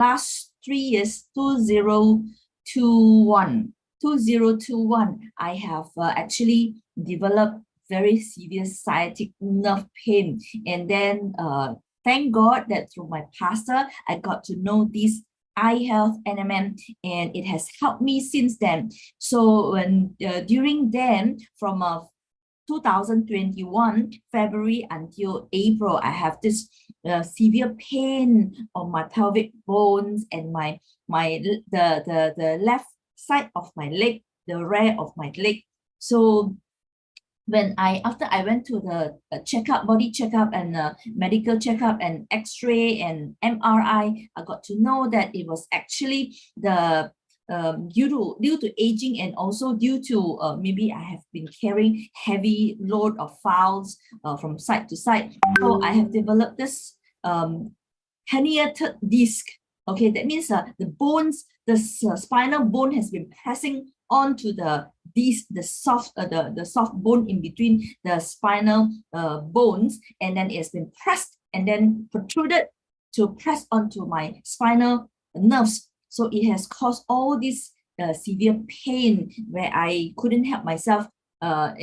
last 3 years, 2021, I have actually developed very severe sciatic nerve pain. And then thank God that through my pastor, I got to know this iHealth NMN, and it has helped me since then. So when during then, from 2021 February until April, I have this severe pain on my pelvic bones and the left side of my leg, the rear of my leg. So when after I went to the checkup, body checkup and medical checkup and X-ray and MRI, I got to know that it was actually the due to aging, and also due to maybe I have been carrying heavy load of files from side to side. So I have developed this herniated disc. Okay, that means the bones, the spinal bone has been pressing onto the soft bone in between the spinal bones, and then it's been pressed and then protruded to press onto my spinal nerves. So it has caused all this severe pain where I couldn't help myself at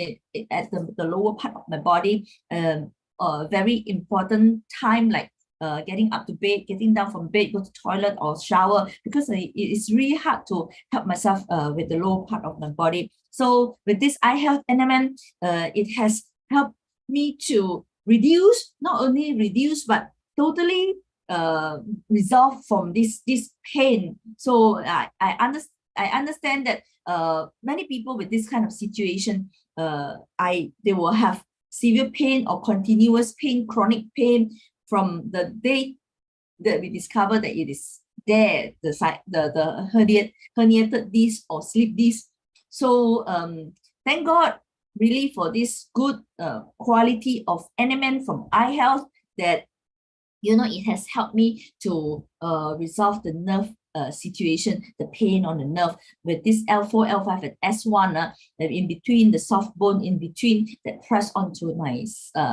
the lower part of my body. Very important time, like getting up to bed, getting down from bed, go to toilet or shower, because it's really hard to help myself with the lower part of my body. So with this iHealth NMN, it has helped me to reduce, not only reduce, but totally resolve from this pain. So I understand that many people with this kind of situation, they will have severe pain or continuous pain, chronic pain from the day that we discover that it is there, the herniated disc or slip disc. So thank God really for this good quality of NMN from iHealth, that it has helped me to resolve the nerve situation, the pain on the nerve with this L4, L5, and S1 in between, the soft bone in between that press onto my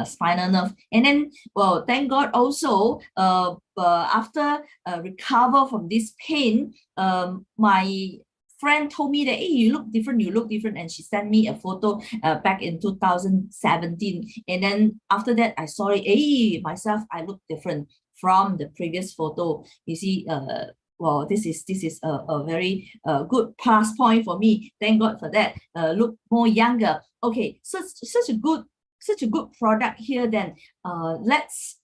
spinal nerve. And then, well, thank God also, after recover from this pain, my friend told me that, hey, you look different, and she sent me a photo back in 2017. And then after that, I saw it, hey, myself, I look different from the previous photo. You see, well, this is a very good plus point for me. Thank God for that. Look more younger. Okay, so such a good product here. Then let's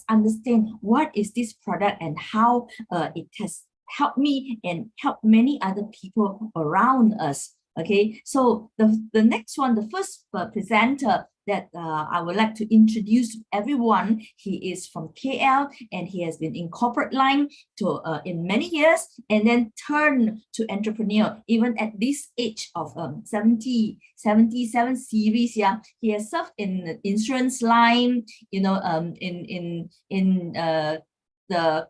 understand what is this product and how it has helped me and helped many other people around us. Okay, so the next one, the first presenter that I would like to introduce to everyone. He is from KL, and he has been in corporate line in many years, and then turned to entrepreneur even at this age of 77 series. Yeah, he has served in the insurance line, in the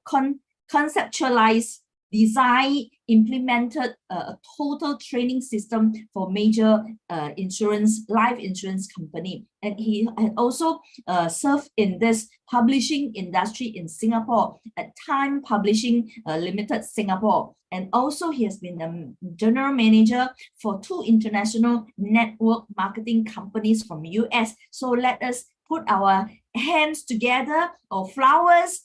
conceptualized, design, implemented a total training system for major life insurance company. And he had also served in this publishing industry in Singapore at Time Publishing Limited Singapore. And also he has been the general manager for 2 international network marketing companies from US. So let us put our hands together, or flowers,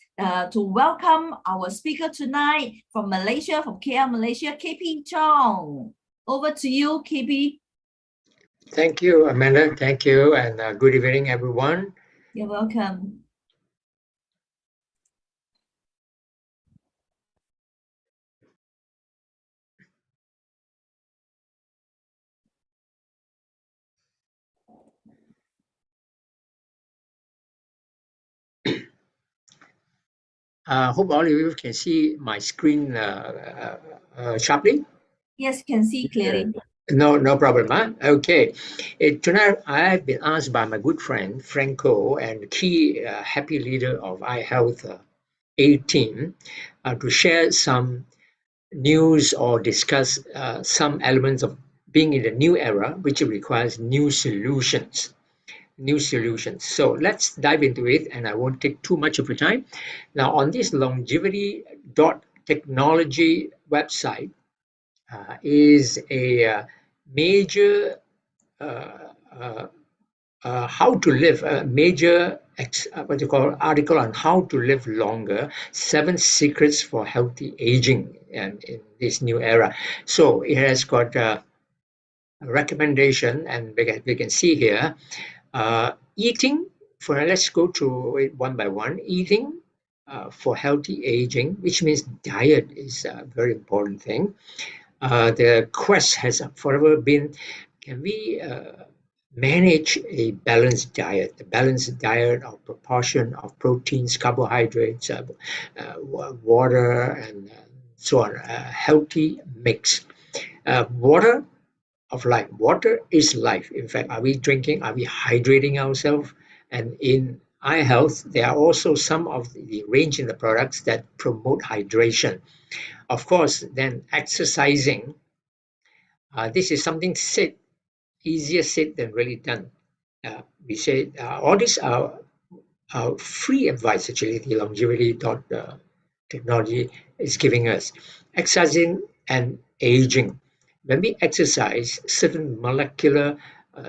to welcome our speaker tonight from Malaysia, from KL, Malaysia, KP Chong. Over to you, KP. Thank you, Amanda. Thank you, and good evening, everyone. You're welcome. Hope all of you can see my screen sharply. Yes, can see clearly. No problem. Huh? Okay. Tonight, I've been asked by my good friend, Franco, and key happy leader of iHealth A team, to share some news or discuss some elements of being in the new era, which requires new solutions. So let's dive into it, and I won't take too much of your time. Now, on this longevity technology website is a major uh, uh, how to live, a major what you call article on how to live longer, 7 secrets for healthy aging and in this new era. So it has got a recommendation, and we can see here eating for, let's go through it one by one. Eating for healthy aging, which means diet is a very important thing. The quest has forever been, can we manage a balanced diet, a balanced diet of proportion of proteins, carbohydrates, water, and so on, a healthy mix. Water of life. Water is life. In fact, are we drinking? Are we hydrating ourselves? And in iHealth, there are also some of the range in the products that promote hydration. Of course, then exercising. This is something said, easier said than really done. We say all these are free advice, actually, the longevity technology is giving us. Exercising and aging. When we exercise, certain molecular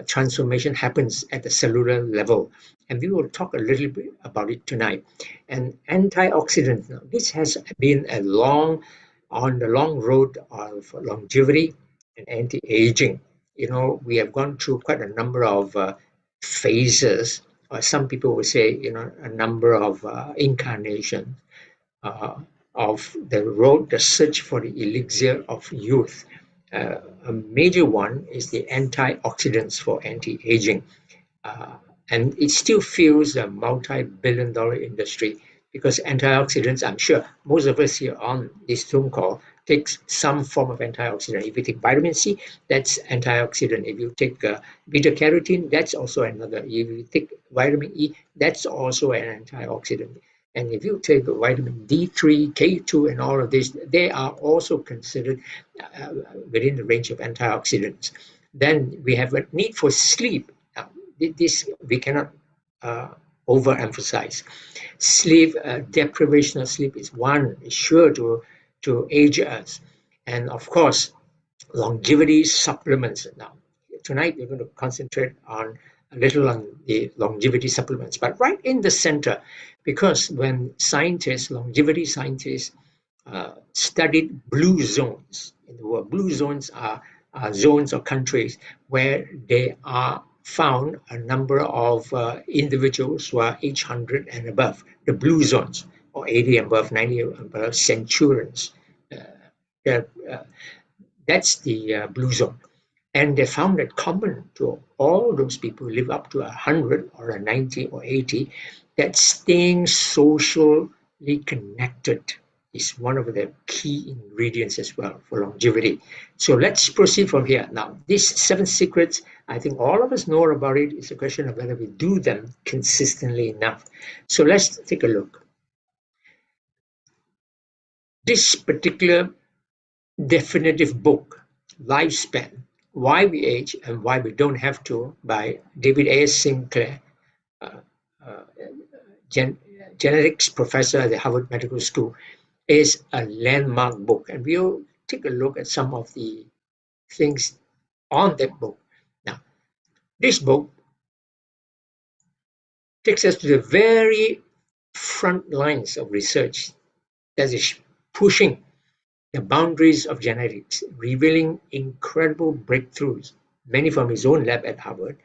transformation happens at the cellular level. And we will talk a little bit about it tonight. And antioxidants. Now, this has been on the long road of longevity and anti-aging. We have gone through quite a number of phases, or some people would say, a number of incarnations uh, of the road, the search for the elixir of youth. A major one is the antioxidants for anti-aging. Uh, and it still fuels a multi-billion-dollar industry because antioxidants, I'm sure most of us here on this Zoom call takes some form of antioxidant. If you take vitamin C, that's antioxidant. If you take beta carotene, that's also another. If you take vitamin E, that's also an antioxidant. And if you take vitamin D3, K2, and all of this, they are also considered within the range of antioxidants. Then we have a need for sleep. Now, this we cannot overemphasize. Sleep, deprivation of sleep is sure to age us. And of course, longevity supplements. Now, tonight we're going to concentrate on a little on the longevity supplements, but right in the center, because when longevity scientists, studied blue zones in the world. Blue zones are zones or countries where they are found a number of individuals who are age 100 and above, the blue zones, or 80 and above, 90 and above, centurions. Uh, that's the blue zone. And they found that common to all those people who live up to 100 or a 90 or 80, that staying socially connected is one of the key ingredients as well for longevity. So let's proceed from here. Now, these 7 secrets, I think all of us know about it. It's a question of whether we do them consistently enough. So let's take a look. This particular definitive book, Lifespan, Why We Age and Why We Don't Have to, by David A. Sinclair, uh, uh, genetics professor at the Harvard Medical School, is a landmark book. And we'll take a look at some of the things on that book. Now, this book takes us to the very front lines of research that is pushing the boundaries of genetics, revealing incredible breakthroughs, many from his own lab at Harvard,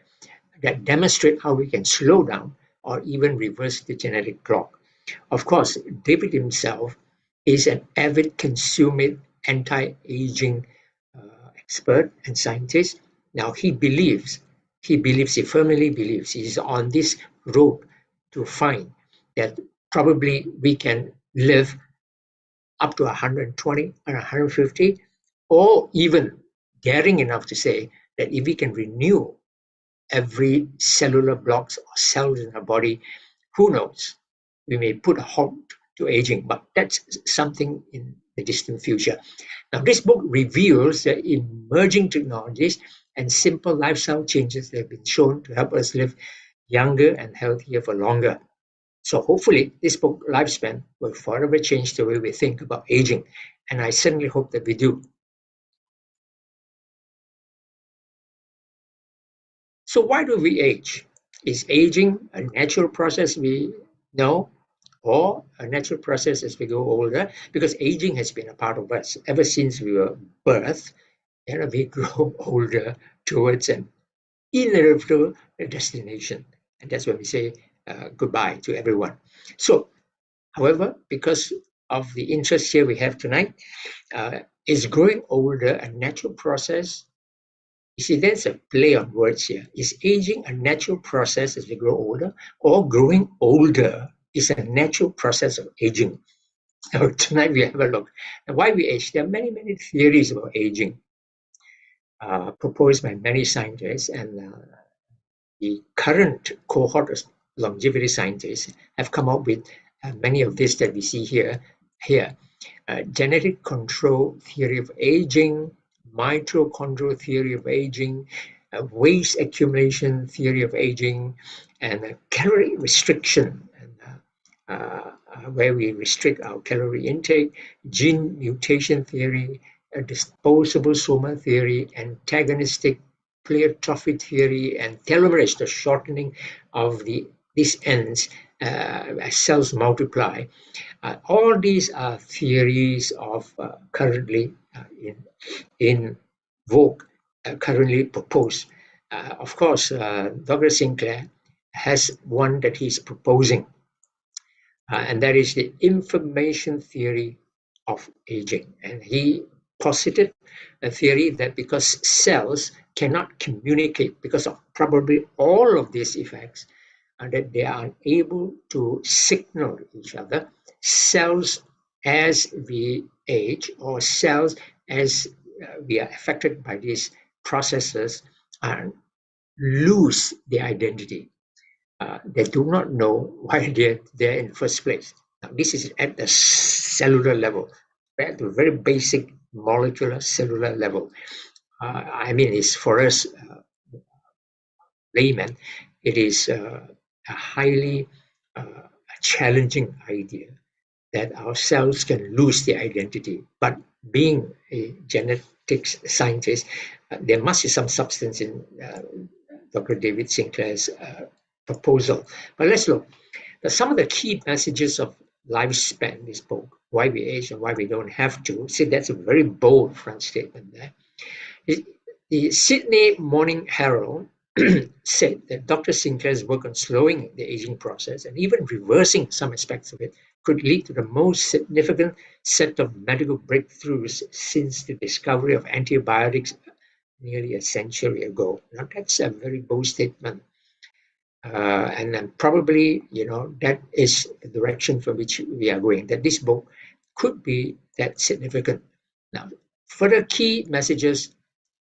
that demonstrate how we can slow down or even reverse the genetic clock. Of course, David himself is an avid consummate anti-aging expert and scientist. Now he firmly believes he's on this road to find that probably we can live up to 120 and 150, or even daring enough to say that if we can renew every cellular blocks or cells in our body, who knows? We may put a halt to aging, but that's something in the distant future. Now, this book reveals the emerging technologies and simple lifestyle changes that have been shown to help us live younger and healthier for longer. So hopefully this book, Lifespan, will forever change the way we think about aging. And I certainly hope that we do. So why do we age? Is aging a natural process we know, or a natural process as we go older? Because aging has been a part of us ever since we were birthed, and we grow older towards an inevitable destination. And that's when we say goodbye to everyone. So, however, because of the interest here we have tonight, is growing older a natural process? You see, there's a play on words here. Is aging a natural process as we grow older, or growing older is a natural process of aging? So tonight we have a look at why we age. There are many, many theories about aging proposed by many scientists, and the current cohort of longevity scientists have come up with many of this that we see here. Genetic control theory of aging, mitochondrial theory of aging, waste accumulation theory of aging, and calorie restriction, where we restrict our calorie intake, gene mutation theory, disposable soma theory, antagonistic pleiotrophy theory, and telomerase, the shortening of these ends as cells multiply. All these are theories of currently in vogue, currently proposed. Of course, Dr. Sinclair has one that he's proposing, and that is the information theory of aging. And he posited a theory that because cells cannot communicate because of probably all of these effects, and that they are unable to signal each other, cells as we age, or cells as we are affected by these processes, lose their identity. They do not know why they're there in the first place. Now, this is at the cellular level, at the very basic molecular cellular level. I mean, it's for us laymen, it is a highly challenging idea that our cells can lose their identity. But being a genetics scientist, there must be some substance in Dr. David Sinclair's proposal. But let's look. Some of the key messages of Lifespan, this book, Why We Age and Why We Don't Have to. See, that's a very bold front statement there. The Sydney Morning Herald said that Dr. Sinclair's work on slowing the aging process and even reversing some aspects of it could lead to the most significant set of medical breakthroughs since the discovery of antibiotics nearly a century ago. Now, that's a very bold statement. And then probably, that is the direction for which we are going, that this book could be that significant. Now, further key messages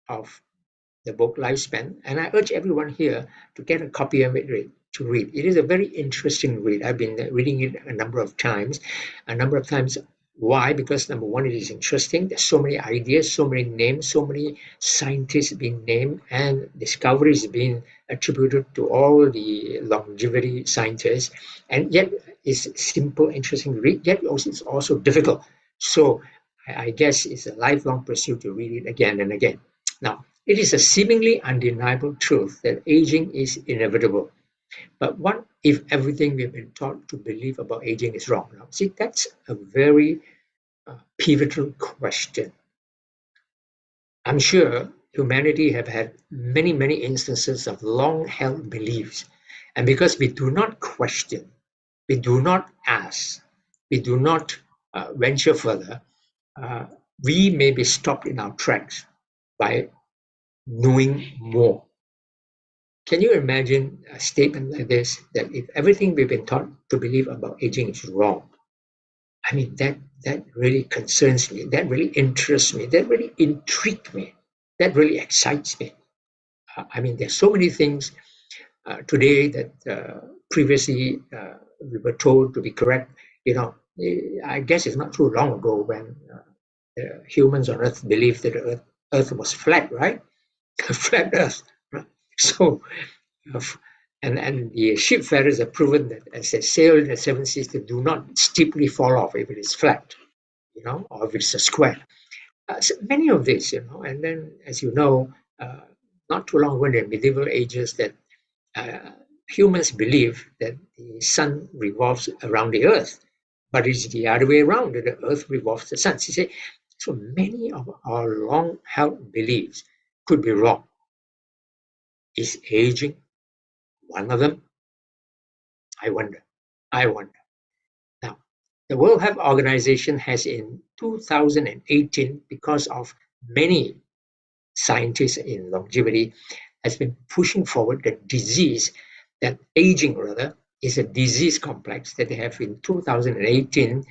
of the book Lifespan, and I urge everyone here to get a copy of it to read. It is a very interesting read. I've been reading it a number of times. Why? Because number one, it is interesting. There's so many ideas, so many names, so many scientists being named, and discoveries being attributed to all the longevity scientists. And yet it's simple, interesting to read, yet it's also difficult. So I guess it's a lifelong pursuit to read it again and again. Now, it is a seemingly undeniable truth that aging is inevitable. But what if everything we've been taught to believe about aging is wrong? Now, see, that's a very pivotal question. I'm sure humanity have had many, many instances of long-held beliefs. And because we do not question, we do not ask, we do not venture further, we may be stopped in our tracks by knowing more. Can you imagine a statement like this, that if everything we've been taught to believe about aging is wrong? I mean, that really concerns me, that really interests me, that really intrigues me, that really excites me. I mean, there's so many things today that previously we were told to be correct. I guess it's not too long ago when humans on Earth believed that the Earth was flat, right? Flat Earth. Right? So And the shipfarers have proven that as they sail in the seven seas, they do not steeply fall off if it is flat, or if it's a square. So many of these, and then, as you know, not too long ago in the medieval ages, that uh, humans believe that the sun revolves around the earth, but it's the other way around, that the earth revolves the sun. So many of our long held beliefs could be wrong. Is aging one of them? I wonder. I wonder. Now, the World Health Organization has in 2018, because of many scientists in longevity, has been pushing forward that aging rather, is a disease complex that they have in 2018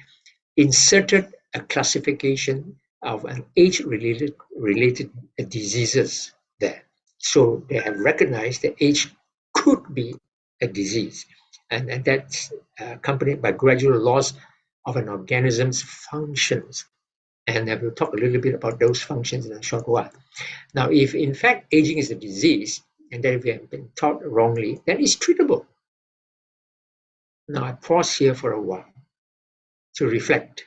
inserted a classification of an age-related diseases there. So they have recognized that age could be a disease, and that's accompanied by gradual loss of an organism's functions. And I will talk a little bit about those functions in a short while. Now, if in fact aging is a disease, and that if we have been taught wrongly, then it's treatable. Now, I pause here for a while to reflect.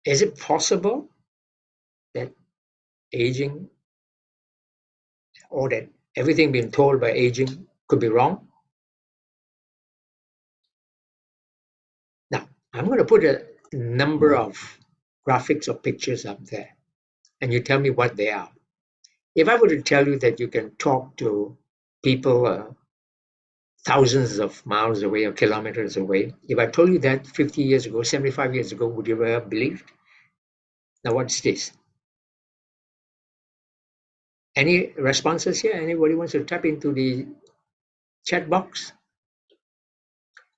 Is it possible that aging, or that everything being told by aging could be wrong? Now, I'm going to put a number of graphics or pictures up there, and you tell me what they are. If I were to tell you that you can talk to people thousands of miles away or kilometers away, if I told you that 50 years ago, 75 years ago, would you have believed? Now, what's this? Any responses here? Anybody wants to tap into the chat box?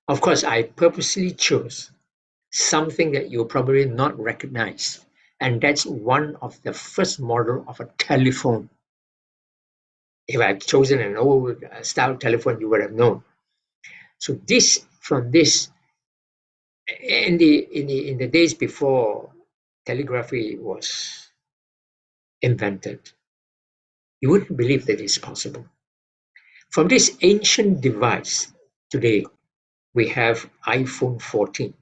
Of course, I purposely chose something that you'll probably not recognize, and that's one of the first model of a telephone. If I'd chosen an old style telephone, you would have known. So from this, in the days before telegraphy was invented, you wouldn't believe that it's possible. From this ancient device, today we have iPhone 14.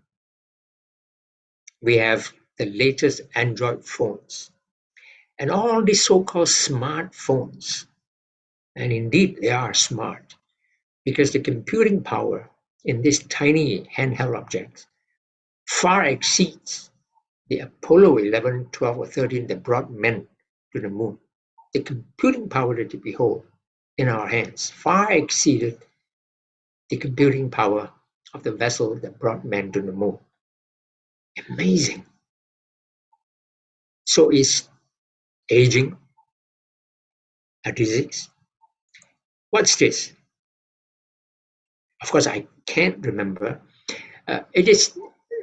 We have the latest Android phones and all these so-called smartphones. And indeed, they are smart because the computing power in these tiny handheld objects far exceeds the Apollo 11, 12, or 13 that brought men to the moon. The computing power that we hold in our hands far exceeded the computing power of the vessel that brought men to the moon. Amazing. So is aging a disease? What's this? Of course, I can't remember. It is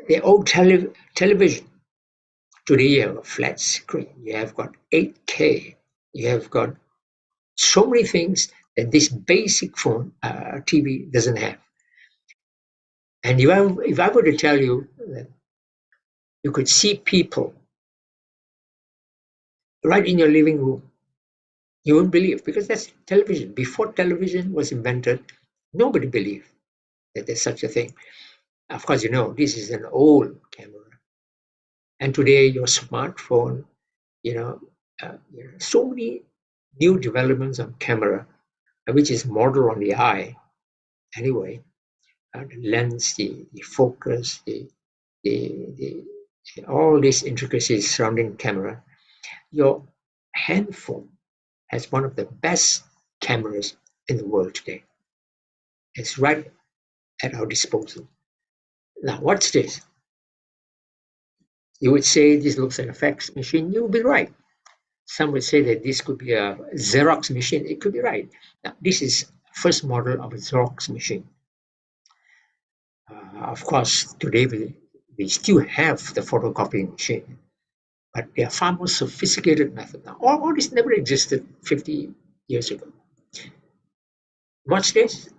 the old television. Today you have a flat screen. You have got 8K. You have got so many things that this basic phone TV doesn't have. And if I were to tell you that you could see people right in your living room, you wouldn't believe, because that's television. Before television was invented, nobody believed that there's such a thing. Of course, this is an old camera. And today, your smartphone, so many new developments on camera, which is modeled on the eye. Anyway, the lens, the focus, the all these intricacies surrounding camera. Your handphone has one of the best cameras in the world today. It's right at our disposal. Now, what's this? You would say this looks like a fax machine. You would be right. Some would say that this could be a Xerox machine. It could be right. Now, this is first model of a Xerox machine. Of course, today we still have the photocopying machine, but they are far more sophisticated method now. All this never existed 50 years ago. Watch this.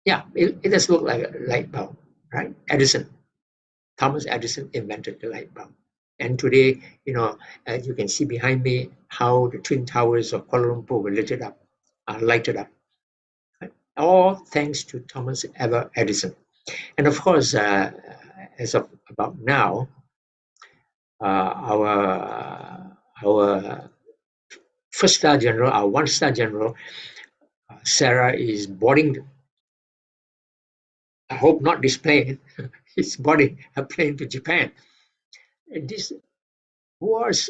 Yeah, it does look like a light bulb, right? Thomas Edison invented the light bulb. And today, you can see behind me how the Twin Towers of Kuala Lumpur were lit up lighted up. All thanks to Thomas Alva Edison. And of course, as of about now, our first star general, our one-star general, Sarah, is boarding, I hope not this plane, he's boarding a plane to Japan. And this was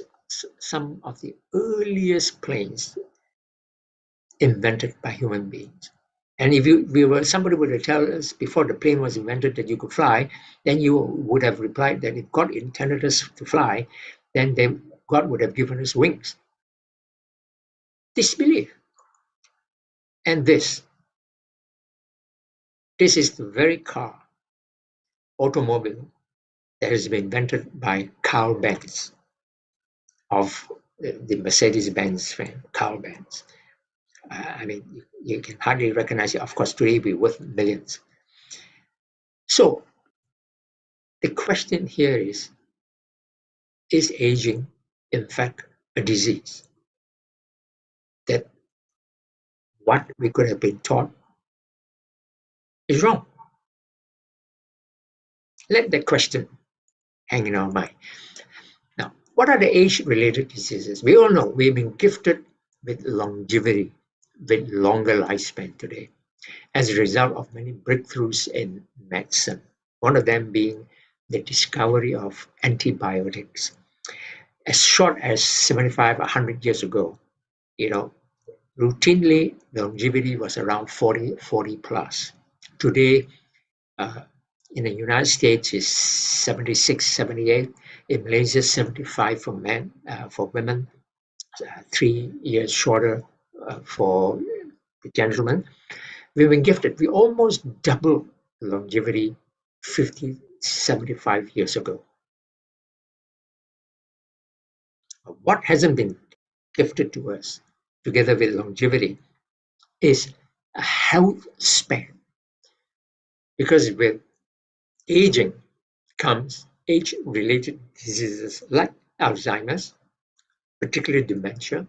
some of the earliest planes invented by human beings. And if somebody were to tell us before the plane was invented that you could fly, then you would have replied that if God intended us to fly, then God would have given us wings. Disbelief. And this is the very car, automobile, that has been invented by Carl Benz of the Mercedes-Benz firm, Carl Benz. I mean, you can hardly recognize it. Of course, today we're worth millions. So the question here is aging, in fact, a disease? That what we could have been taught is wrong. Let that question hang in our mind. Now, what are the age-related diseases? We all know we've been gifted with longevity, with longer lifespan today, as a result of many breakthroughs in medicine. One of them being the discovery of antibiotics. As short as 75, 100 years ago, routinely longevity was around 40 plus. Today, in the United States is 76, 78. In Malaysia, 75 for men, for women, 3 years shorter for the gentlemen. We've been gifted. We almost doubled longevity 50, 75 years ago. What hasn't been gifted to us, together with longevity, is a health span. Because with aging comes age-related diseases like Alzheimer's, particularly dementia,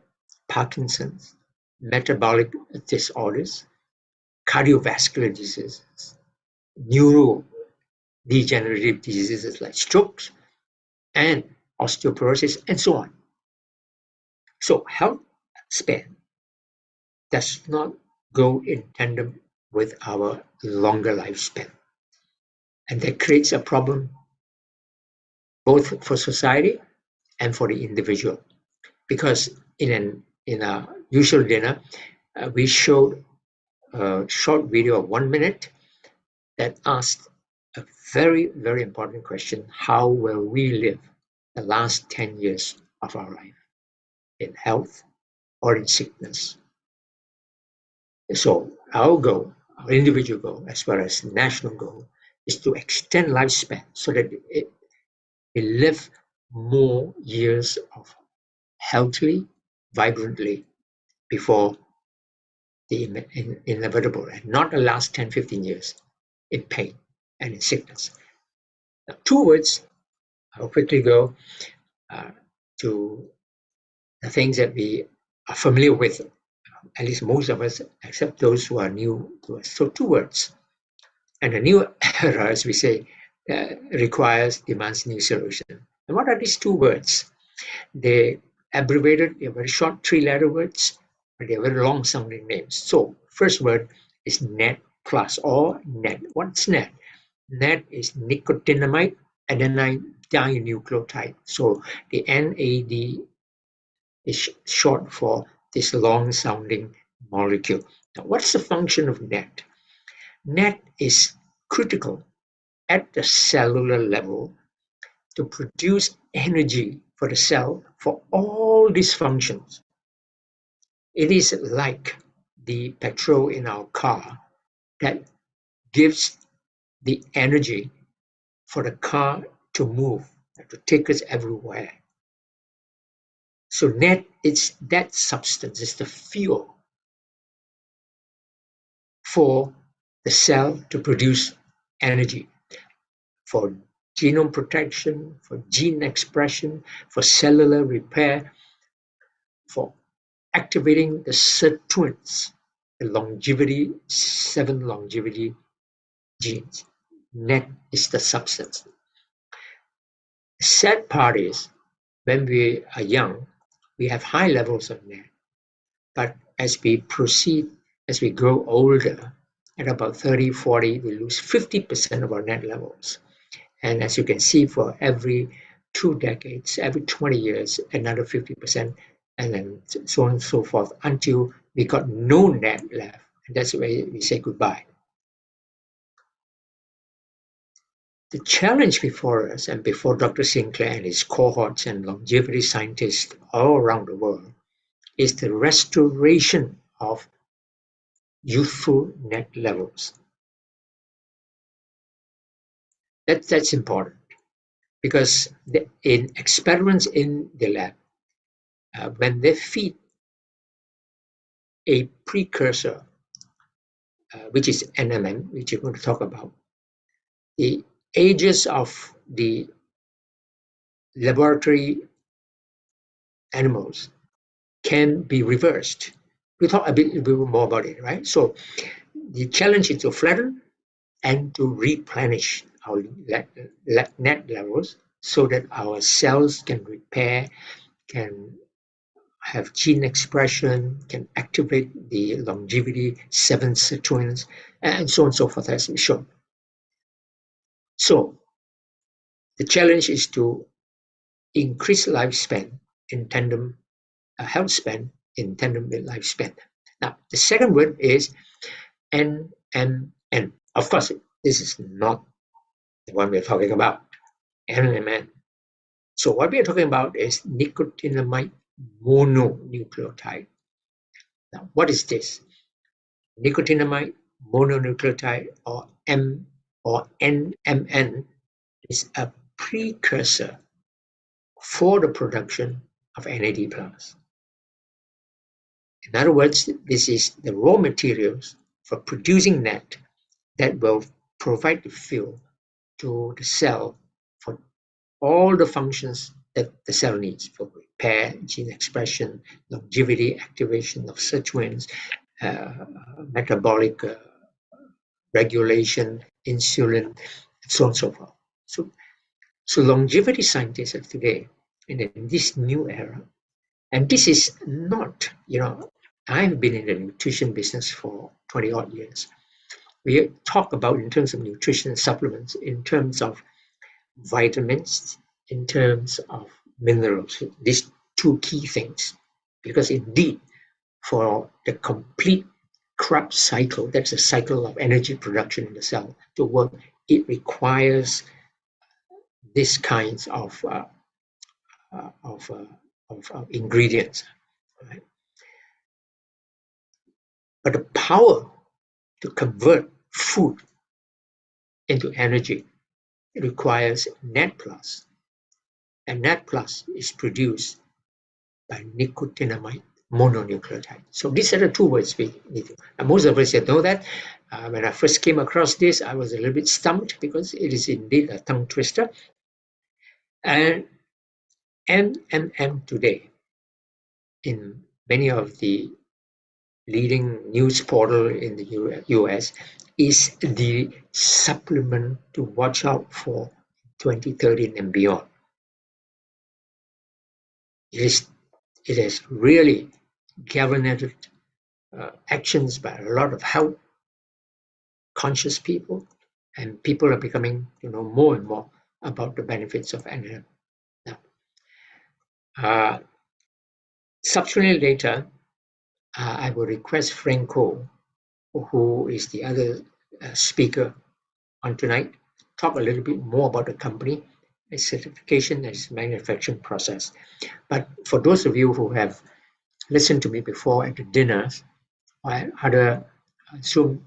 Parkinson's, metabolic disorders, cardiovascular diseases, neurodegenerative diseases like strokes, and osteoporosis, and so on. So health span does not go in tandem with our longer lifespan. And that creates a problem both for society and for the individual. Because in a usual dinner, we showed a short video of 1 minute that asked a very, very important question: how will we live the last 10 years of our life, in health or in sickness? So our goal, our individual goal, as well as national goal, is to extend lifespan so that we live more years of healthily, vibrantly, before the inevitable, and not the last 10, 15 years in pain and in sickness. Now, 2 words, I'll quickly go to the things that we are familiar with, at least most of us, except those who are new to us. So 2 words. And a new era, as we say, demands new solution. And what are these 2 words? They abbreviated, they're very short 3-letter words, but they're very long sounding names. So first word is NAD plus, or NAD. What's NAD? NAD is nicotinamide adenine dinucleotide. So the NAD is short for this long sounding molecule. Now, what's the function of NAD? NAD is critical at the cellular level to produce energy for the cell for all these functions. It is like the petrol in our car that gives the energy for the car to move, to take us everywhere. So NAD, it's that substance, it's the fuel for the cell to produce energy, for genome protection, for gene expression, for cellular repair, for activating the sirtuins the 7 longevity genes. NET is the substance. The sad part is when we are young, we have high levels of NET. But as we proceed, as we grow older, at about 30, 40, we lose 50% of our NET levels. And as you can see, for every 2 decades, every 20 years, another 50%, and then so on and so forth, until we got no NET left. And that's where we say goodbye. The challenge before us and before Dr. Sinclair and his cohorts and longevity scientists all around the world is the restoration of youthful NET levels. That's important because in experiments in the lab, when they feed a precursor, which is NMN, which you're going to talk about, the ages of the laboratory animals can be reversed. We'll talk a bit more about it, right? So the challenge is to flatten and to replenish our NET levels so that our cells can repair, can have gene expression, can activate the longevity 7 sirtuins, and so on and so forth, as we shown. So the challenge is to increase lifespan in tandem, health span in tandem with lifespan. Now, the second word is NMN. Of course, this is not the one we're talking about, NMN. So what we are talking about is nicotinamide mononucleotide. Now, what is this? Nicotinamide mononucleotide, or NMN, is a precursor for the production of NAD+. In other words, this is the raw materials for producing NET that will provide the fuel to the cell for all the functions that the cell needs for repair, gene expression, longevity, activation of sirtuins, metabolic regulation, insulin, so on and so forth. So longevity scientists of today, in this new era, and this is not, I've been in the nutrition business for 20 odd years. We talk about in terms of nutrition supplements, in terms of vitamins, in terms of minerals, these 2 key things. Because indeed, for the complete Krebs cycle, that's a cycle of energy production in the cell, to work, it requires these kinds of ingredients. Right? But the power to convert food into energy requires NET+. And NET+ is produced by nicotinamide mononucleotide. So these are the 2 words we need to. And most of us know that. When I first came across this, I was a little bit stumped because it is indeed a tongue twister. And NMN today, in many of the leading news portal in the US, is the supplement to watch out for 2013 and beyond. It has really galvanized actions by a lot of health conscious people, and people are becoming more and more about the benefits of NMN. Now, subsequently later, I will request Franco, who is the other speaker on tonight, talk a little bit more about the company, its certification, and its manufacturing process. But for those of you who have listened to me before at the dinners or other Zoom,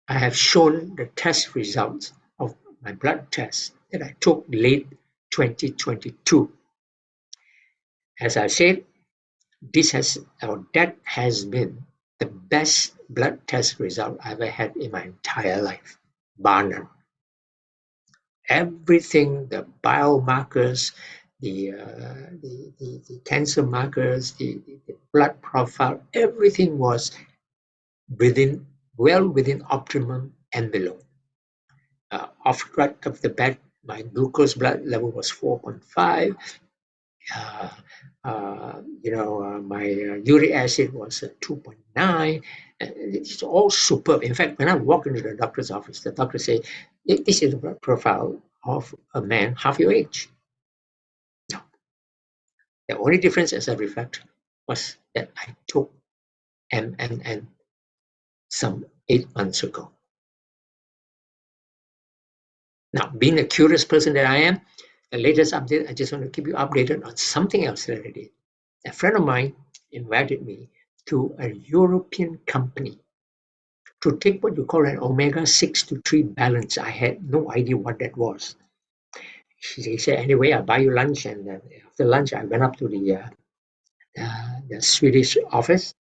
I have shown the test results of my blood test that I took late 2022. As I said, that has been the best blood test result I've ever had in my entire life, bar none. Everything, the biomarkers, the cancer markers, the blood profile, everything was well within optimum envelope. Right off the bat, my glucose blood level was 4.5. My uric acid was 2.9. It's all superb. In fact, when I walk into the doctor's office, the doctor said, this is the blood profile of a man half your age. No. The only difference, as I reflect, was that I took MMN some 8 months ago. Now, being a curious person that I am, the latest update, I just want to keep you updated on something else that I did. A friend of mine invited me to a European company to take what you call an omega-6 to 3 balance. I had no idea what that was. He said, anyway, I'll buy you lunch. And after lunch, I went up to the Swedish office,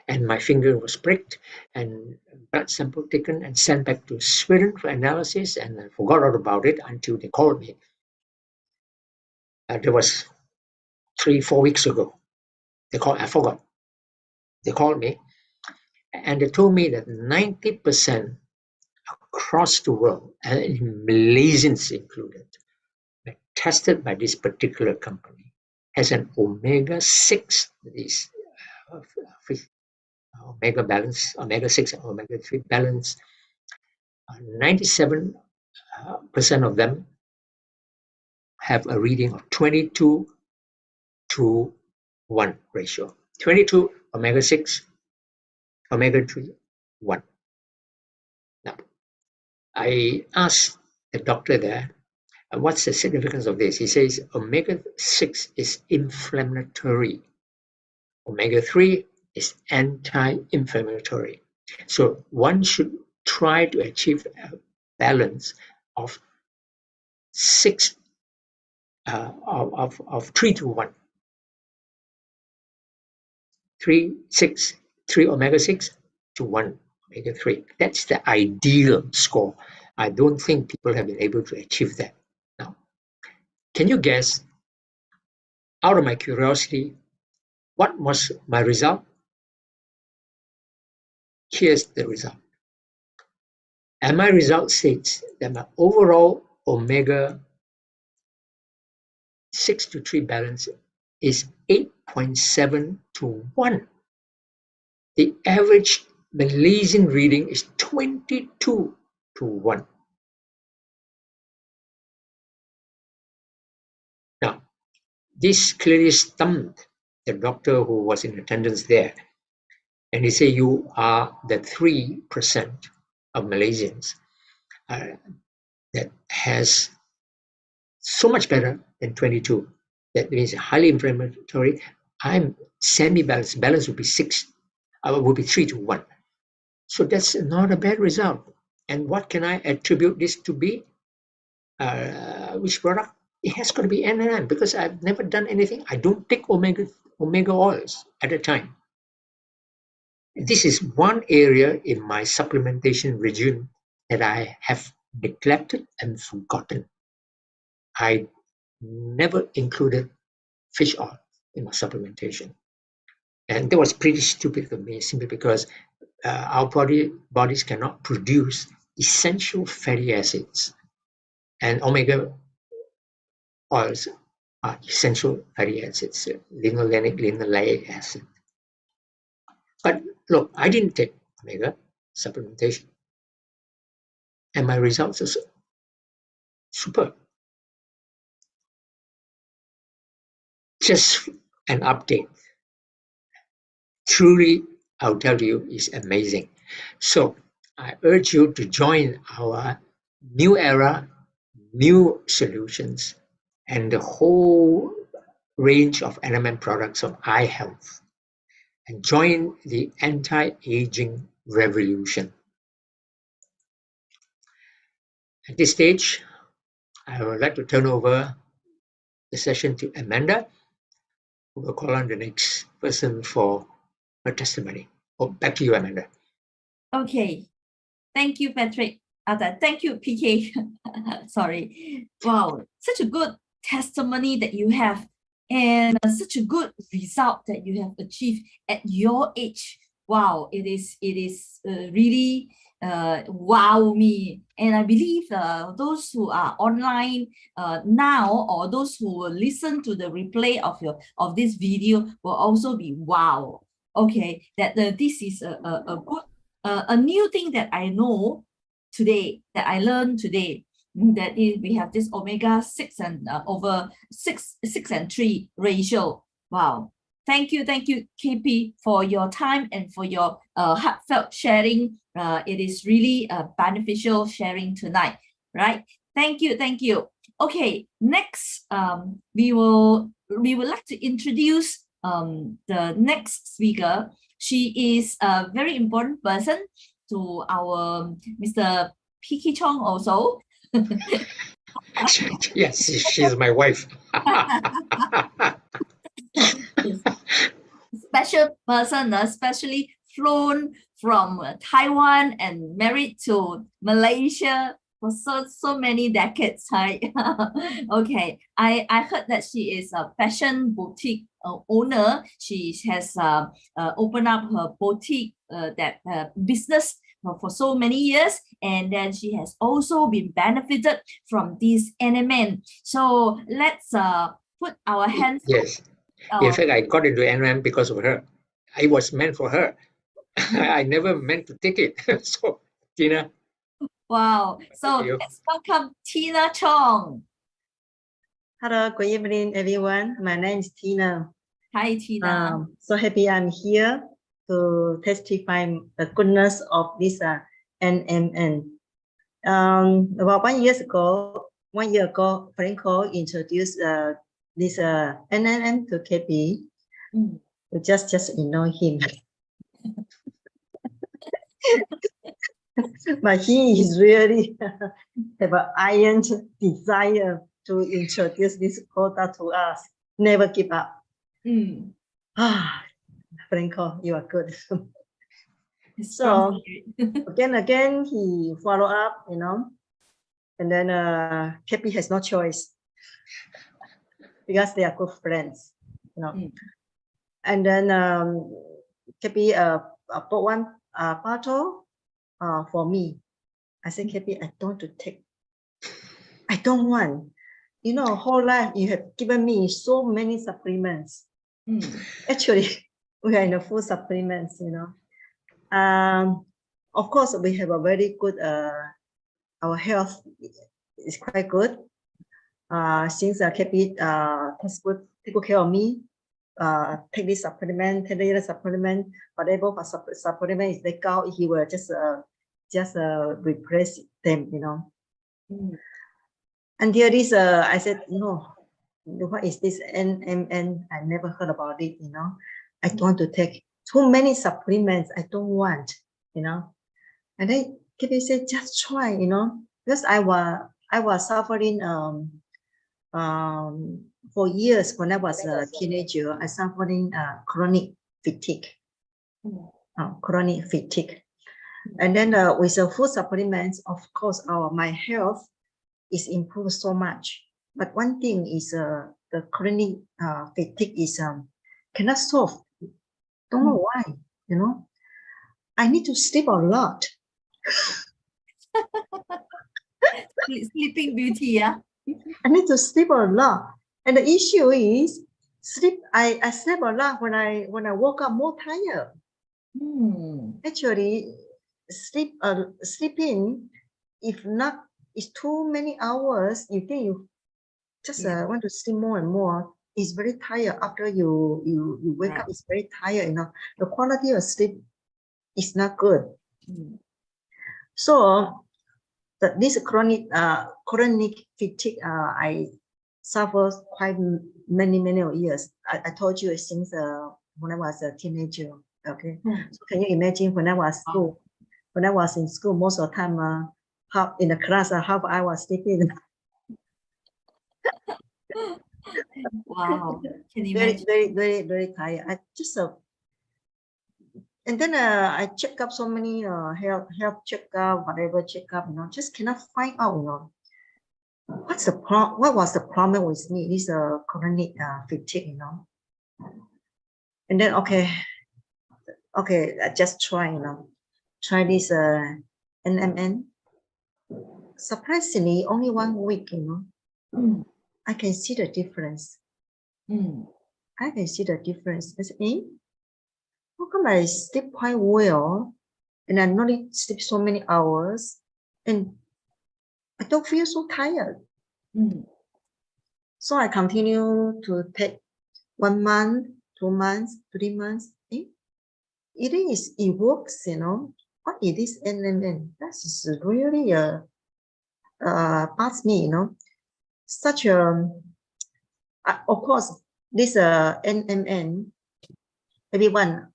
and my finger was pricked and blood sample taken and sent back to Sweden for analysis. And I forgot all about it until they called me. That was 3-4 weeks ago. I forgot. They called me and they told me that 90% across the world, and Malaysians included, tested by this particular company, has an omega-6, this omega balance, omega-6 and omega-3 balance. 97% of them have a reading of 22 to 1 ratio. 22 omega-6, omega-3, 1. Now, I asked the doctor there, what's the significance of this? He says omega-6 is inflammatory. Omega-3 is anti-inflammatory. So one should try to achieve a balance of 6 of 3 to 1. 3 omega-6 to 1 omega-3. That's the ideal score. I don't think people have been able to achieve that. Now, can you guess, out of my curiosity, what was my result? Here's the result. And my result states that my overall omega-6 to 3 balance is 8.7 to 1. The average Malaysian reading is 22 to 1. Now, this clearly stumped the doctor who was in attendance there. And he said, you are the 3% of Malaysians that has so much better than 22. That means highly inflammatory. I'm semi-balanced. Balance would be 3 to 1. So that's not a bad result. And what can I attribute this to be? Which product? It has got to be NNM because I've never done anything. I don't take omega oils at a time. This is one area in my supplementation regime that I have neglected and forgotten. I never included fish oil in my supplementation. And that was pretty stupid of me, simply because our bodies cannot produce essential fatty acids. And omega oils are essential fatty acids, linolenic, linoleic acid. But look, I didn't take omega supplementation. And my results are superb. Just an update. Truly, I'll tell you, is amazing. So I urge you to join our new era, new solutions, and the whole range of NMN products of iHEALTH, and join the anti-aging revolution. At this stage, I would like to turn over the session to Amanda, who will call on the next person for her testimony. Back to you, Amanda. Okay. Thank you, Patrick. Thank you, PK. Sorry. Wow, such a good testimony that you have, and such a good result that you have achieved at your age. wow, it is really wow me. And I believe those who are online now, or those who will listen to the replay of this video, will also be wow. Okay, that this is a good a new thing that I know today, that I learned today, that is, we have this omega-6 and over 6:3 ratio. Wow. Thank you, KP, for your time and for your heartfelt sharing. It is really beneficial sharing tonight, right? Thank you. Okay, next, we would like to introduce the next speaker. She is a very important person to our Mr. Piki Chong also. Yes, she's my wife. Special person, especially flown from Taiwan and married to Malaysia for so many decades, right? Okay, I heard that she is a fashion boutique owner. She has opened up her boutique that business for so many years, and then she has also been benefited from this NMN. So let's put our hands. Yes. In fact, I got into NM because of her. I was meant for her. I never meant to take it. So, Tina. Wow. So let's welcome Tina Chong. Hello, good evening, everyone. My name is Tina. Hi, Tina. So happy I'm here to testify the goodness of this NMN. About 1 year ago, Franco introduced this NMN to KP. We just ignore him. But he is really have an iron desire to introduce this product to us. Never give up. Franco, you are good. So again, he follow up, and then KP has no choice because they are good friends, And then KP bought one bottle for me. I said, KP, I don't want to take. I don't want. Whole life you have given me so many supplements. Actually, we are in a full supplements, Of course, we have a very good, our health is quite good. Since KP take good care of me, take this supplement, take the other supplement, whatever supplement is take out, he will just replace them, And there is I said, no, what is this NMN? I never heard about it, I don't want to take too many supplements. I don't want, And then KP said, just try, because I was suffering for years. When I was a teenager, I suffering chronic fatigue. Chronic fatigue. And then with the food supplements, of course, my health is improved so much. But one thing is the chronic fatigue is cannot solve. Don't know why, I need to sleep a lot. Sleeping Beauty, yeah. I need to sleep a lot, and the issue is sleep. I sleep a lot when I woke up more tired. Actually, sleeping, if not, it's too many hours. You think you just want to sleep more and more. It's very tired after you wake up. It's very tired. The quality of sleep is not good. So this chronic fatigue, I suffer quite many years. I told you since when I was a teenager. Okay, so can you imagine when I was in school, most of the time, half in the class, half I was sleeping. Wow, can you very, imagine? very tired. I just and then I check up so many health checkup, whatever checkup, just cannot find out, what's the what was the problem with me? This chronic fatigue, And then okay, okay, I just try, try this NMN. Surprisingly, only 1 week, I can see the difference. I can see the difference. I say, how come I sleep quite well and I not sleep so many hours and I don't feel so tired? So I continue to take 1 month, 2 months, 3 months. It works, What is this NMN? That is really past me, such a, of course, this NMN, everyone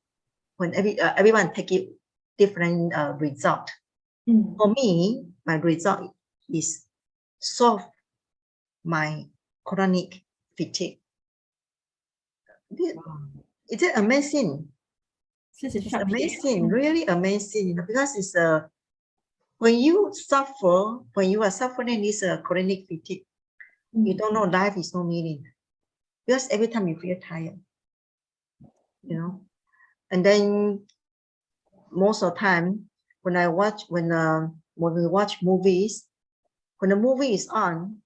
take it different result. For me, my result is solve my chronic fatigue. Is it amazing? It's amazing, really amazing, because it's when you are suffering this chronic fatigue, you don't know life is no meaning, because every time you feel tired, and then most of the time when we watch movies, when the movie is on,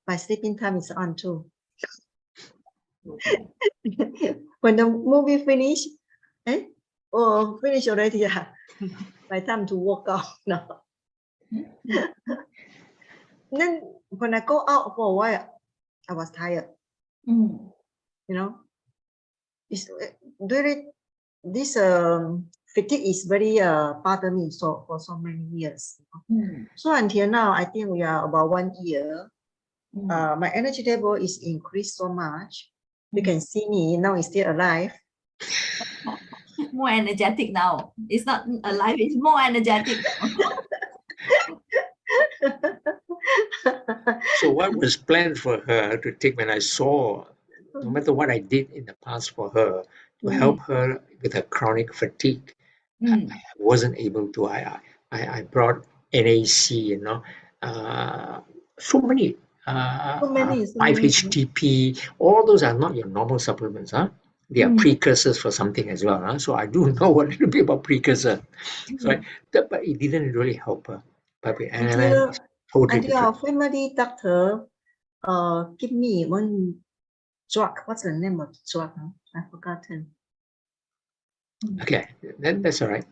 my sleeping time is on too. When the movie finish, finish already. My time to walk out now. Then when I go out for a while, I was tired. It's very, this fatigue is very bother me for so many years. So until now, I think we are about 1 year. My energy level is increased so much. You can see me now is still alive. More energetic now. It's not alive, it's more energetic. So what was planned for her to take when I saw, no matter what I did in the past for her, to help her with her chronic fatigue, I wasn't able to. I brought NAC, so many, So many. 5-HTP, all those are not your normal supplements, huh? They are precursors for something as well, huh? So I do know a little bit about precursor. So but it didn't really help her. But with NMN, it's totally Until our different. family doctor give me one drug. What's the name of the drug? I've forgotten. Okay, then that's all right.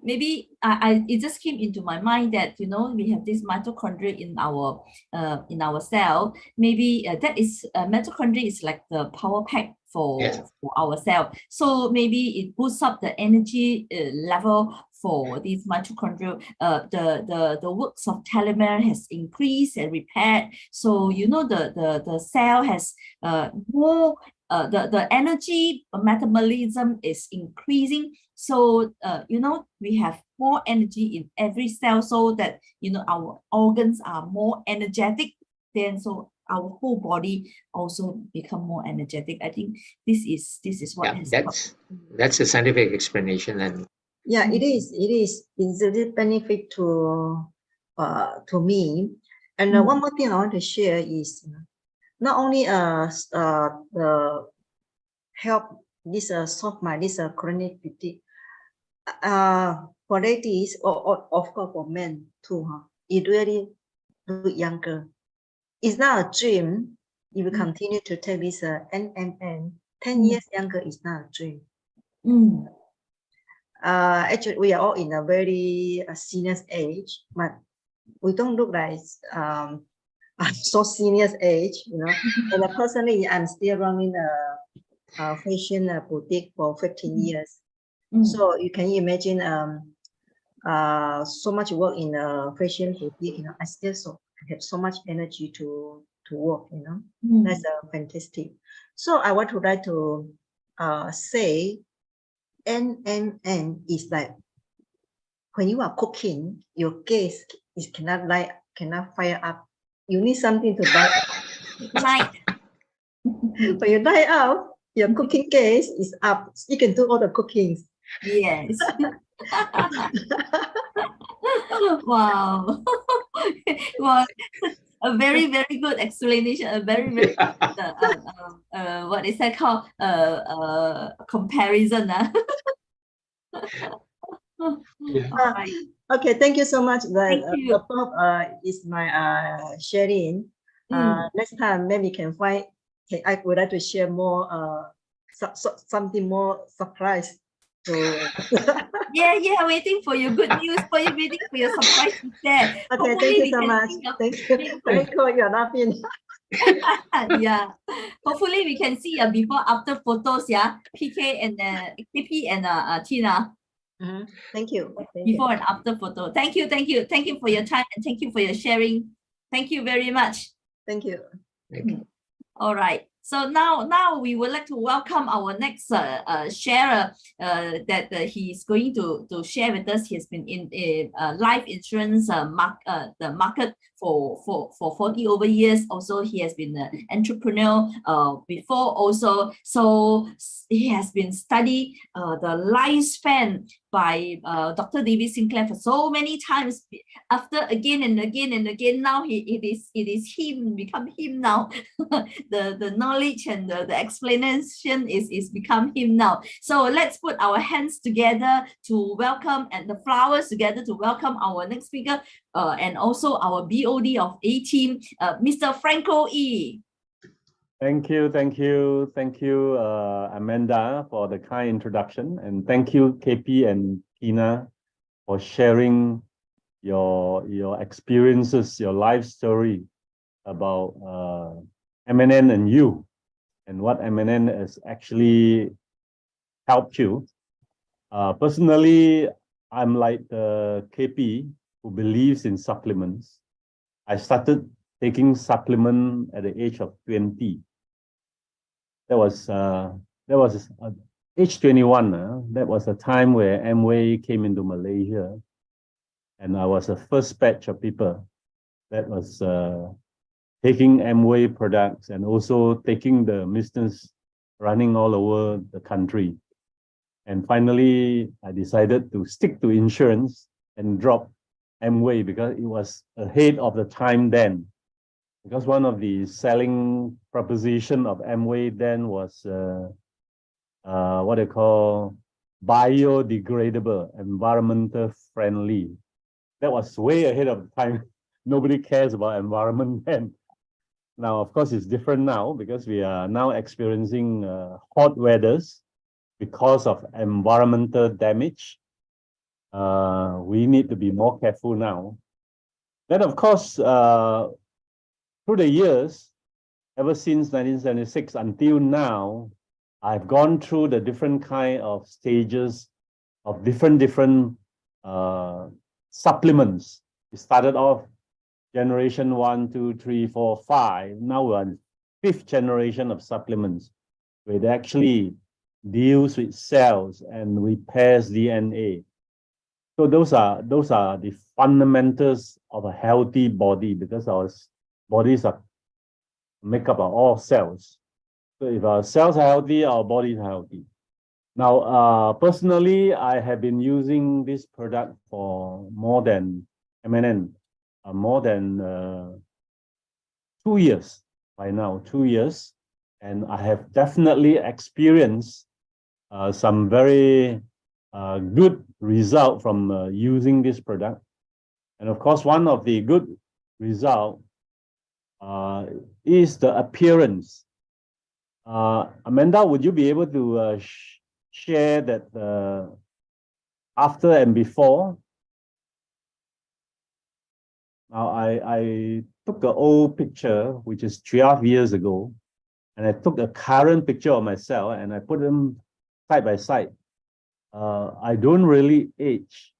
Maybe it just came into my mind that we have this mitochondria in our cell. Maybe that is mitochondria is like the power pack for our cell. So maybe it boosts up the energy level for these mitochondria. The works of telomere has increased and repaired. So the cell has more. The energy metabolism is increasing. So, we have more energy in every cell, so that, our organs are more energetic. Then, so our whole body also become more energetic. I think this is what has that's a scientific explanation. And yeah, it is. It's a benefit to me. And one more thing I want to share is not only help this solve my this chronic fatigue. For ladies, or of course for men too, it really look younger. It's not a dream. If you continue to take this NMN, 10 years younger is not a dream. Actually, we are all in a very senior age, but we don't look like so senior age, And personally, I'm still running a fashion boutique for 15 years. So you can imagine so much work in a fashion boutique, I still have so much energy to work, That's fantastic. So I want to like to say NMN is like when you are cooking, your gas is cannot fire up. You need something to light up. When you light up, your cooking gas is up. You can do all the cookings. Yes. Wow. Well, a very, very good explanation. A very, very what is that called? Comparison. Yeah. All right. Okay, thank you so much. Thank you. Above is my sharing. Next time maybe can find. Okay, I would like to share more something more surprise. So Yeah, waiting for your good news, waiting for your surprise to share. okay, Hopefully thank you we so can much. think of Thank you. Thank you. You're laughing. yeah. Hopefully we can see before after photos, yeah. PK and KP and Tina. Thank you. Thank Before you. and after photo. Thank you for your time and thank you for your sharing. Thank you very much. Thank you. All right. So now we would like to welcome our next sharer that he's going to share with us. He has been in life insurance the market for 40 over years. Also, he has been an entrepreneur before also. So he has been studied the lifespan by Dr. David Sinclair for so many times. After again and again and again, now it is him, become him now. the knowledge and the explanation is become him now. So let's put our hands together to welcome, and the flowers together to welcome our next speaker and also our BOD of A team, Mr. Franco E. Thank you, Amanda, for the kind introduction, and thank you, KP and Tina, for sharing your experiences, your life story about MNN and you, and what MNN has actually helped you. Personally, I'm like the KP who believes in supplements. I started taking supplement at the age of 20. That was age 21. That was a time where Amway came into Malaysia, and I was the first batch of people that was taking Amway products and also taking the business running all over the country. And finally, I decided to stick to insurance and drop Amway because it was ahead of the time then. Because one of the selling proposition of Amway then was what they call biodegradable, environmental friendly. That was way ahead of the time. Nobody cares about environment then. Now, of course, it's different now because we are now experiencing hot weathers because of environmental damage. We need to be more careful now. Then, of course, through the years, ever since 1976 until now, I've gone through the different kind of stages of different supplements. We started off generation 1, 2, 3, 4, 5. Now we're on 5th generation of supplements, where it actually deals with cells and repairs DNA. So those are the fundamentals of a healthy body, because our bodies are made up of all cells. So if our cells are healthy, our bodies are healthy. Now, personally, I have been using this product for more than MNN, more than 2 years by now, 2 years. And I have definitely experienced some very good result from using this product. And of course, one of the good result is the appearance. Amanda, would you be able to share that after and before? Now, I took an old picture, which is 12 years ago, and I took a current picture of myself and I put them side by side. I don't really age.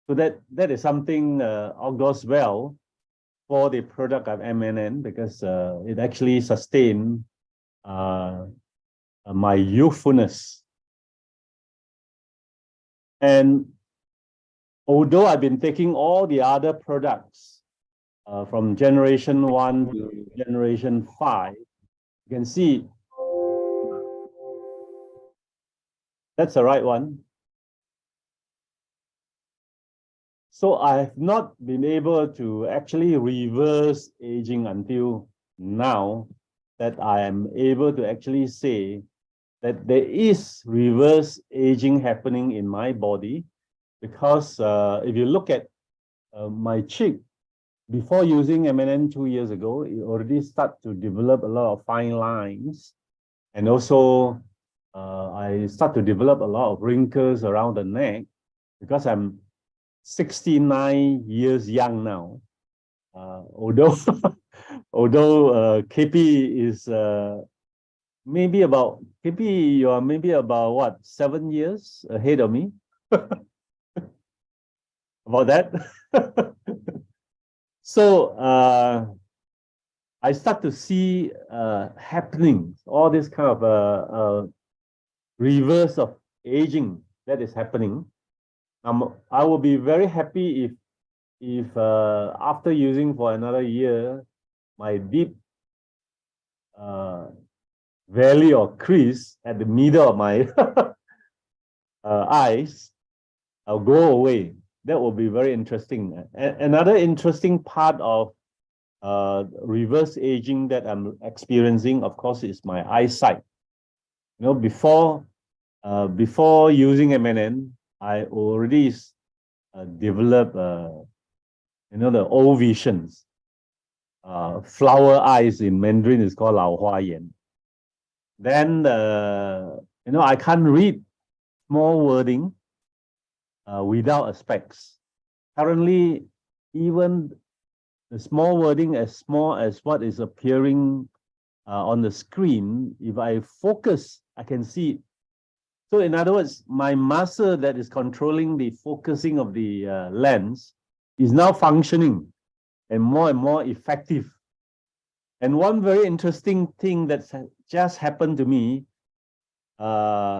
So that is something augurs well for the product of MNN, because it actually sustained my youthfulness. And although I've been taking all the other products from generation 1 to generation 5, you can see that's the right one. So I have not been able to actually reverse aging until now, that I am able to actually say that there is reverse aging happening in my body, because if you look at my cheek, before using MNN 2 years ago, it already started to develop a lot of fine lines. And also, I start to develop a lot of wrinkles around the neck, because I'm 69 years young now. Although KP is maybe about, KP, you are maybe about what, 7 years ahead of me? About that. So I start to see happening, all this kind of reverse of aging that is happening. I will be very happy if after using for another year, my deep valley or crease at the middle of my eyes go away. That will be very interesting. Another interesting part of reverse aging that I'm experiencing, of course, is my eyesight. You know, before using MNN, I already developed, you know, the old visions. Flower eyes in Mandarin is called 老花眼. Then, you know, I can't read small wording without a specs. Currently, even the small wording as small as what is appearing on the screen, if I focus, I can see it. So in other words, my muscle that is controlling the focusing of the lens is now functioning and more effective. And one very interesting thing that's just happened to me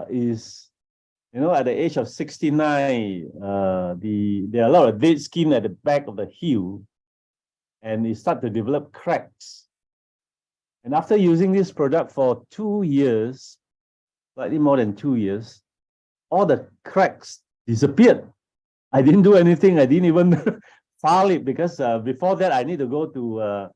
is, you know, at the age of 69, there are a lot of dead skin at the back of the heel, and it started to develop cracks. And after using this product for 2 years, slightly more than 2 years, all the cracks disappeared. I didn't do anything. I didn't even file it, because before that I need to go to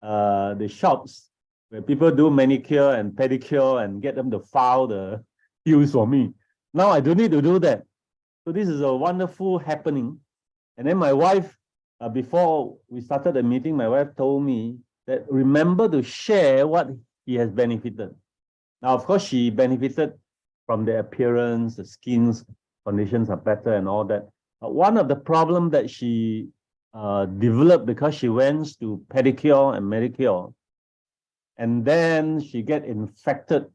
the shops where people do manicure and pedicure and get them to file the heels for me. Now I don't need to do that. So this is a wonderful happening. And then my wife, before we started the meeting, my wife told me that remember to share what he has benefited. Now, of course, she benefited from the appearance, the skin's conditions are better and all that. But one of the problems that she developed, because she went to pedicure and manicure, and then she get infected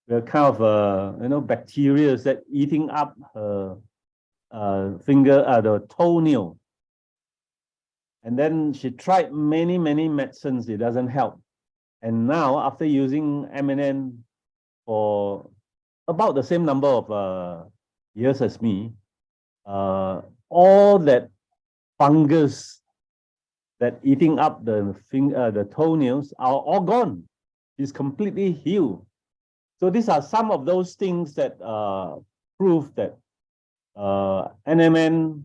with kind of you know, bacteria that eating up her the toenail. And then she tried many medicines, it doesn't help. And now, after using MNN for about the same number of years as me, all that fungus that eating up the toenails are all gone. It's completely healed. So these are some of those things that prove that NMN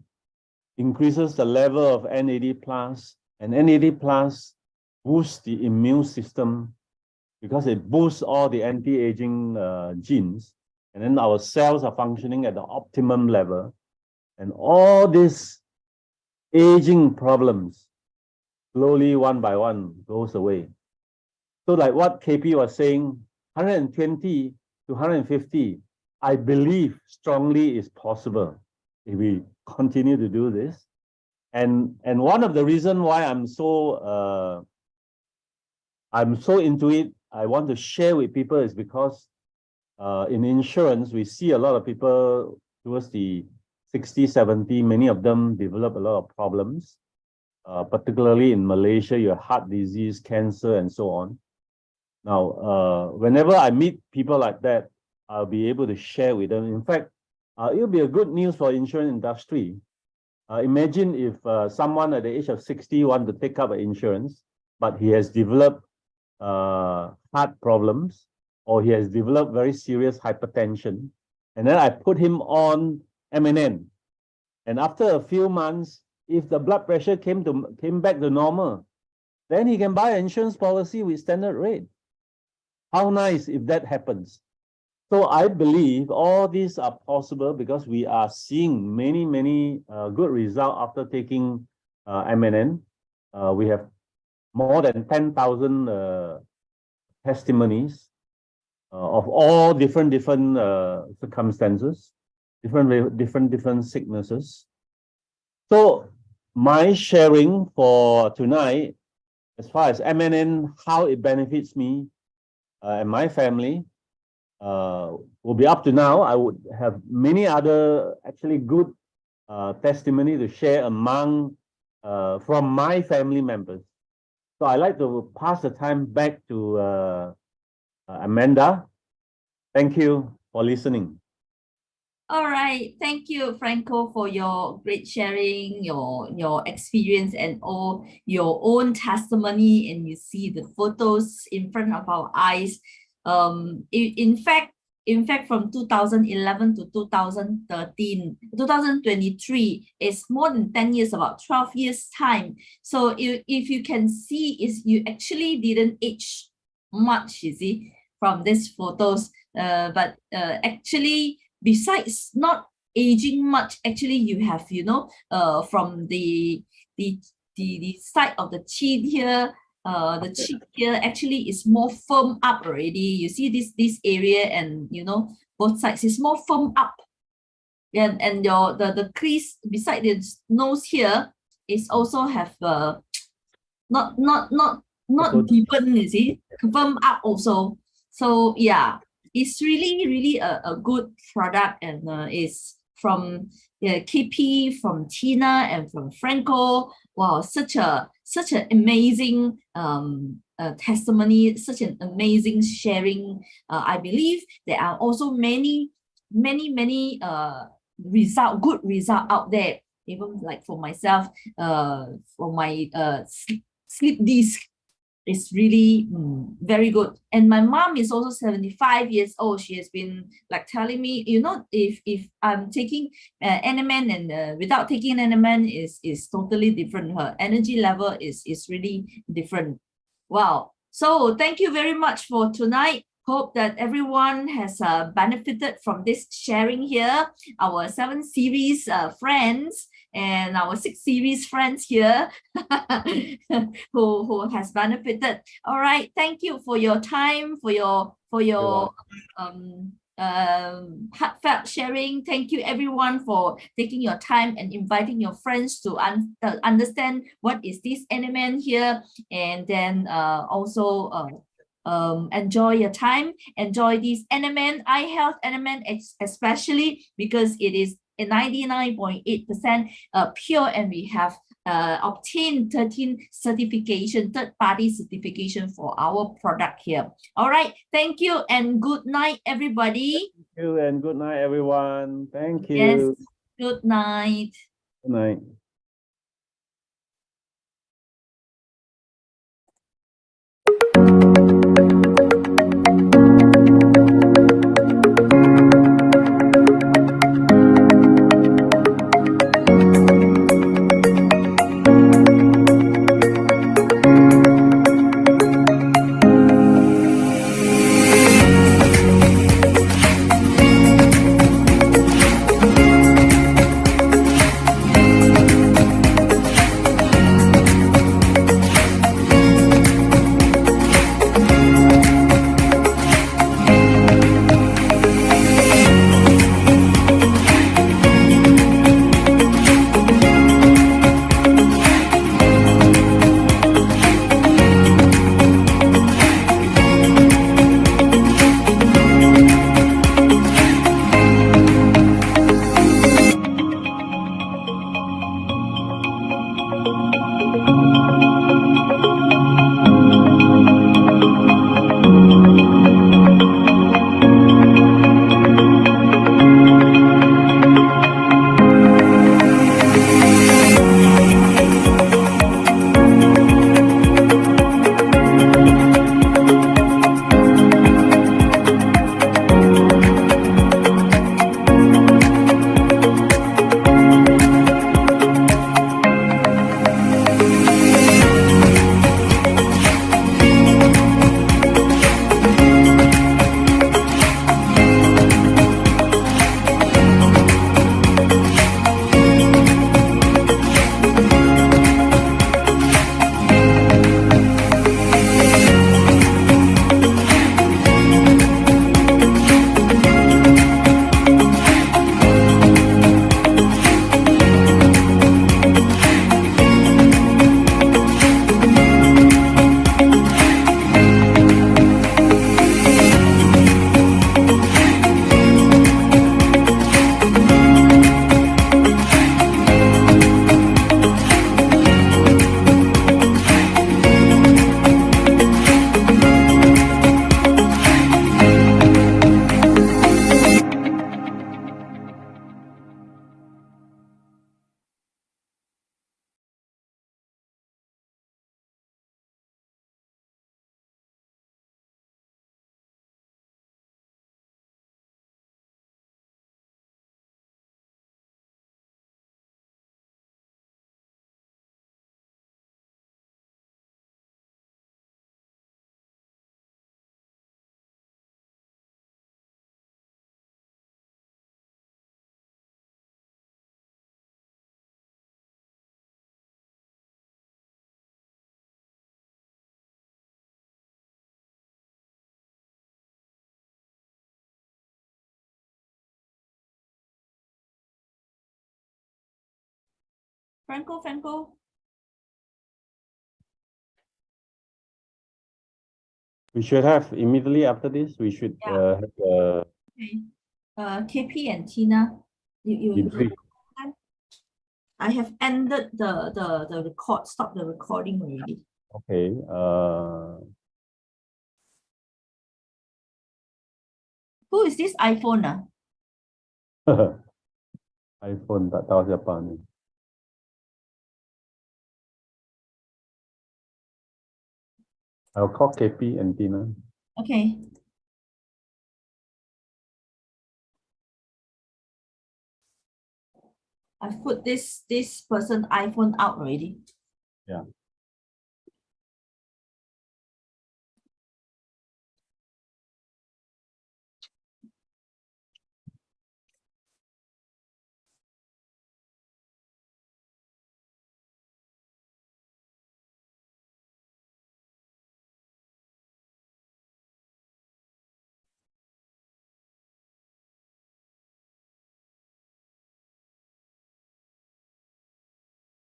increases the level of NAD+, and NAD+ boosts the immune system because it boosts all the anti-aging genes, and then our cells are functioning at the optimum level, and all these aging problems slowly, one by one, goes away. So like what KP was saying, 120 to 150, I believe strongly is possible if we continue to do this. And one of the reasons why I'm so into it, I want to share with people, is because in insurance, we see a lot of people towards the 60, 70, many of them develop a lot of problems, particularly in Malaysia, your heart disease, cancer, and so on. Now, whenever I meet people like that, I'll be able to share with them. In fact, it'll be a good news for insurance industry. Imagine if someone at the age of 60 wants to take up an insurance, but he has developed heart problems, or he has developed very serious hypertension, and then I put him on MNN, And after a few months, if the blood pressure came back to normal, then he can buy an insurance policy with standard rate. How nice if that happens. So I believe all these are possible because we are seeing many good results after taking MNN. We have more than 10,000 testimonies of all different circumstances, different sicknesses. So my sharing for tonight, as far as MNN, how it benefits me and my family, will be up to now. I would have many other actually good testimony to share among from my family members. So I'd like to pass the time back to Amanda. Thank you for listening. All right, thank you, Franco, for your great sharing, your experience and all your own testimony. And you see the photos in front of our eyes. In fact, from 2011 to 2023, it's more than 10 years, about 12 years time. So if you can see, is you actually didn't age much, you see, from these photos. But actually, besides not aging much, actually you have, you know, from the side of the chin here, the cheek here actually is more firm up already. You see this area, and you know both sides is more firm up. Yeah, and the crease beside the nose here is also have not deepen, you see, firm up also. So yeah, it's really a good product, and it's from KP, from Tina, and from Franco. Wow, such an amazing testimony, such an amazing sharing. I believe there are also many good result out there. Even like for myself, for my sleep disc, is really very good. And my mom is also 75 years old. She has been like telling me, you know, if I'm taking NMN and without taking NMN is totally different. Her energy level is really different. Wow. So thank you very much for tonight. Hope that everyone has benefited from this sharing here. Our 7 series friends and our 6 series friends here who has benefited. All right, thank you for your time, for your heartfelt sharing. Thank you everyone for taking your time and inviting your friends to understand what is this NMN here, and then also enjoy your time, enjoy this NMN, iHealth NMN, especially because it is a 99.8% pure, and we have obtained 13 certification, third-party certification for our product here. All right, thank you and good night, everybody. Thank you and good night, everyone. Thank you. Yes, good night. Good night. Franco. We should have immediately after this, we should Yeah. have a Okay. KP and Tina, you debrief. I have ended the record, stop the recording already. Okay. Who is this iPhone? iPhone tak tahu siapa ni. I'll call KP and Tina. Okay. I've put this person iPhone out already. Yeah.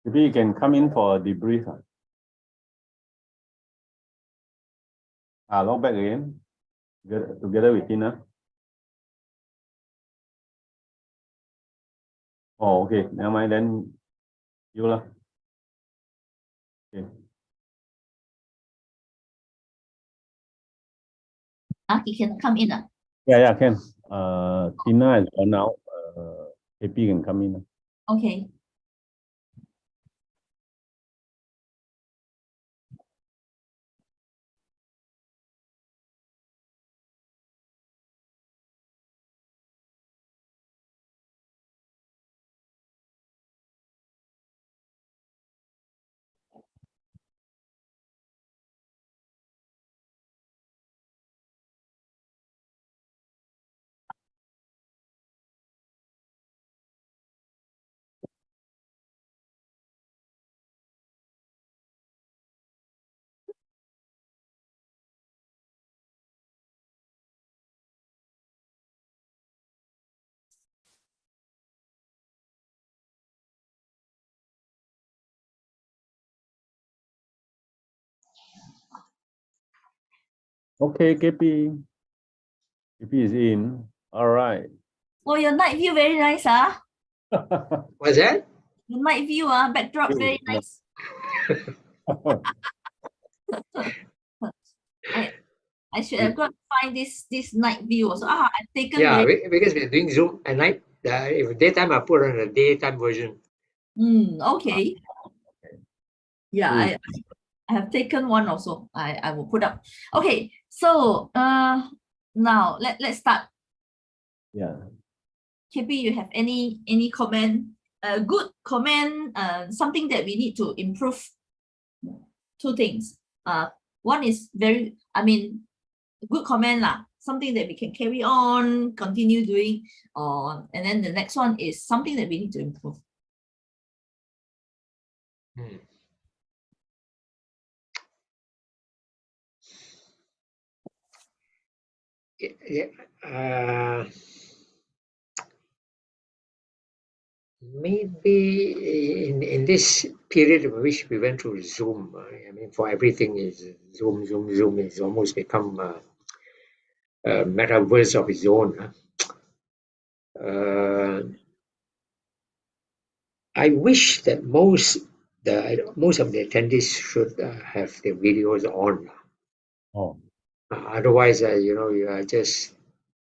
Maybe you can come in for a debrief. Log back again, together with Tina. Oh, okay. Never mind, then you lah. Okay. You can come in. Yeah, can. Tina is gone out. KP can come in. Okay. Okay, KP. KP is in. All right. Oh, your night view very nice, What's that? The night view, backdrop very nice. I should have got to find this night view also. I've taken Yeah, very. because we're doing Zoom at night. If daytime, I put on the daytime version. Okay. Yeah, I have taken one also. I will put up. Okay, so now let's start. Yeah. KP, you have any comment? Good comment, something that we need to improve. Two things. One is good comment lah. Something that we can carry on, continue doing, and then the next one is something that we need to improve. Maybe in this period in which we went through Zoom, I mean, for everything is Zoom. It's almost become a metaverse of its own. I wish that most of the attendees should have their videos on. Oh. Otherwise, you are just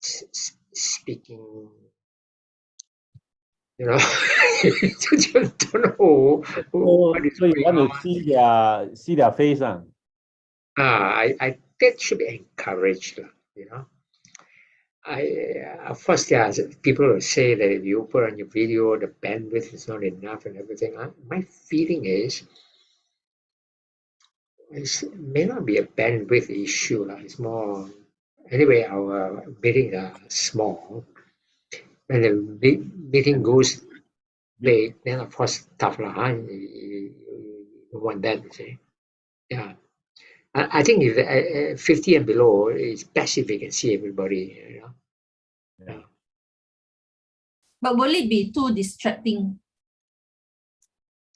speaking. You know, you don't know. So you want to see their face, I that should be encouraged, you know. Of course, there are people who say that if you put on your video, the bandwidth is not enough and everything. My feeling is it may not be a bandwidth issue. It's more, anyway, our meetings are small. When the big meeting goes big, then of course, tough. You want that, you see. Yeah. I think if 50 and below, it's best if you can see everybody, you know. Yeah. But will it be too distracting?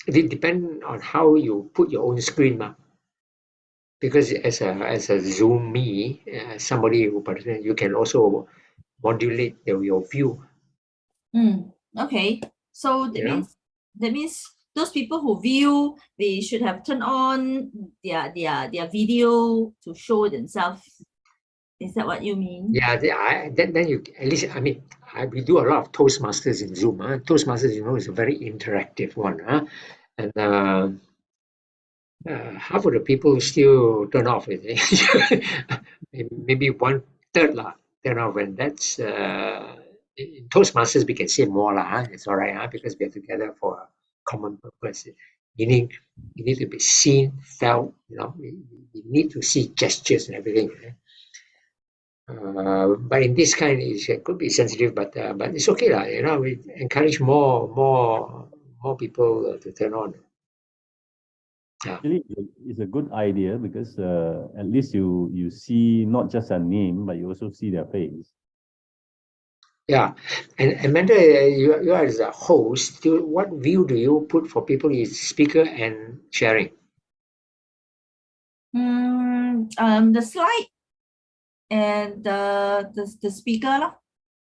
it depends on how you put your own screen, because as a Zoom me, somebody who participates, you can also modulate your view. Okay. So Yeah. that means those people who view, they should have turned on their video to show themselves. Is that what you mean? Yeah, then you at least, I mean, we do a lot of Toastmasters in Zoom. Toastmasters, is a very interactive one. And half of the people still turn off. Maybe 1/3 turn off, and that's in Toastmasters we can say more It's all right, because we're together for a common purpose. Meaning, you need to be seen, felt. We need to see gestures and everything. But in this kind, it could be sensitive, but it's okay We encourage more people to turn on. Actually, it's a good idea because at least you see not just a name, but you also see their face. Yeah, and Amanda, you are as a host. What view do you put for people? Is speaker and sharing? The slide and the speaker lah,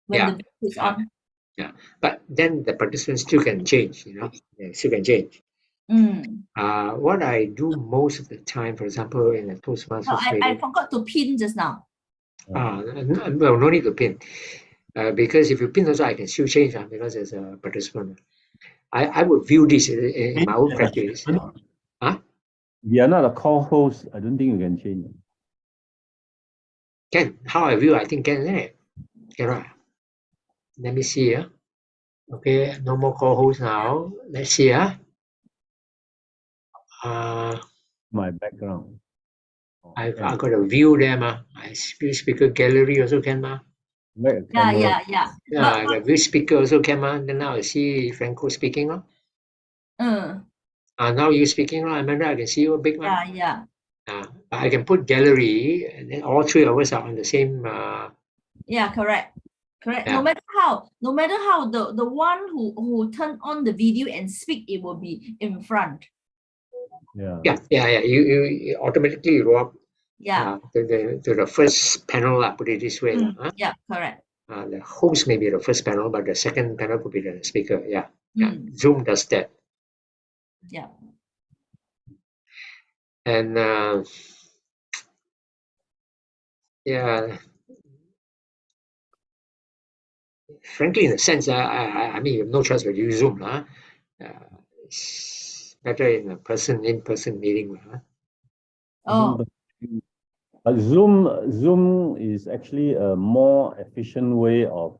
when Yeah, the video is yeah. on. Yeah, but then the participants still can change. They still can change. What I do most of the time, for example, in a Toastmasters I meeting. forgot to pin just now. No need to pin. Because if you pin also, I can still change because as a participant. I would view this in my own practice. We are not a call host. I don't think you can change. Can. How I view, I think can, isn't it? Cannot. Let me see. Okay, no more call host now. Let's see. My background. I've got a view there, I speaker gallery also can, Yeah. Yeah, the view speaker also can, Then now I see Franco speaking, now you speaking, Amanda, I can see you big, Yeah. I can put gallery, and then all three of us are on the same. Yeah, correct. Yeah. No matter how, the one who turn on the video and speak, it will be in front. Yeah. You automatically go up. Yeah. To the first panel, put it this way. Yeah, correct. The host may be the first panel, but the second panel could be the speaker. Yeah. Zoom does that. Yeah. And frankly, in a sense, I mean, you have no choice but use Zoom. It's better in in-person meeting. But Zoom is actually a more efficient way of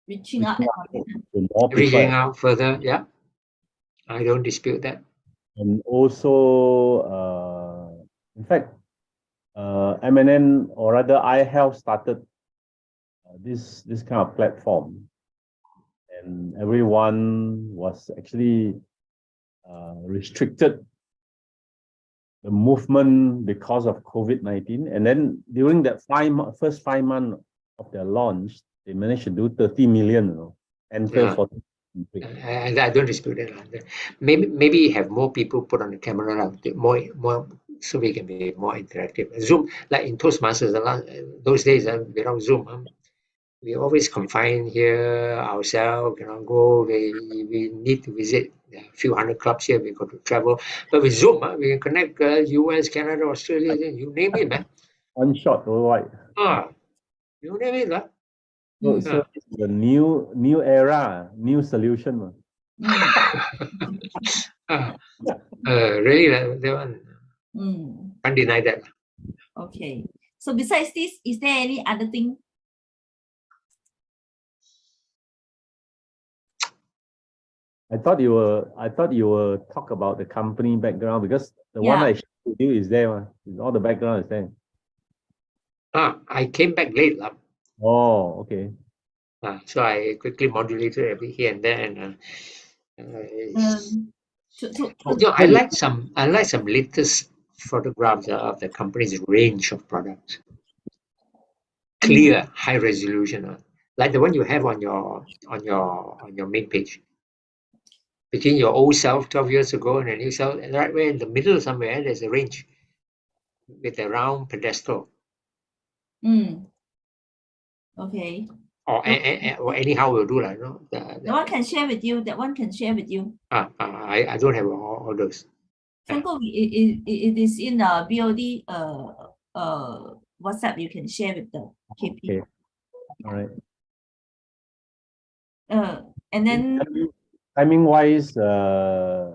reaching out to more people. Reaching out further, yeah. I don't dispute that. And also, in fact, MNN or rather iHealth started this kind of platform, and everyone was actually restricted the movement because of COVID-19. And then during that first 5 months of their launch, they managed to do 30 million, enter for. And I don't dispute that. Maybe have more people put on the camera, more, so we can be more interactive. Zoom, like in Toastmasters, those days without Zoom, we always confine here ourselves. Go. We need to visit a few hundred clubs here. We got to travel, but with Zoom, we can connect US, Canada, Australia. You name it, man. One shot worldwide. You name it, So it's the new era, new solution. Really, that one. Can't deny that. Okay. So besides this, is there any other thing? I thought you were talk about the company background, because the one I showed you is there. All the background is there. I came back late. Oh, okay. So I quickly modulated a bit here and there, and I like some latest photographs of the company's range of products. Clear, high resolution, like the one you have on your main page. between your old self 12 years ago and the new self, and right where in the middle somewhere, there's a range with a round pedestal. Okay. Or, or anyhow we'll do that. No? That one can share with you. That one can share with you. I don't have all those. Franco, it is in a BOD WhatsApp. You can share with the KP. Okay. All right. And then Timing wise, I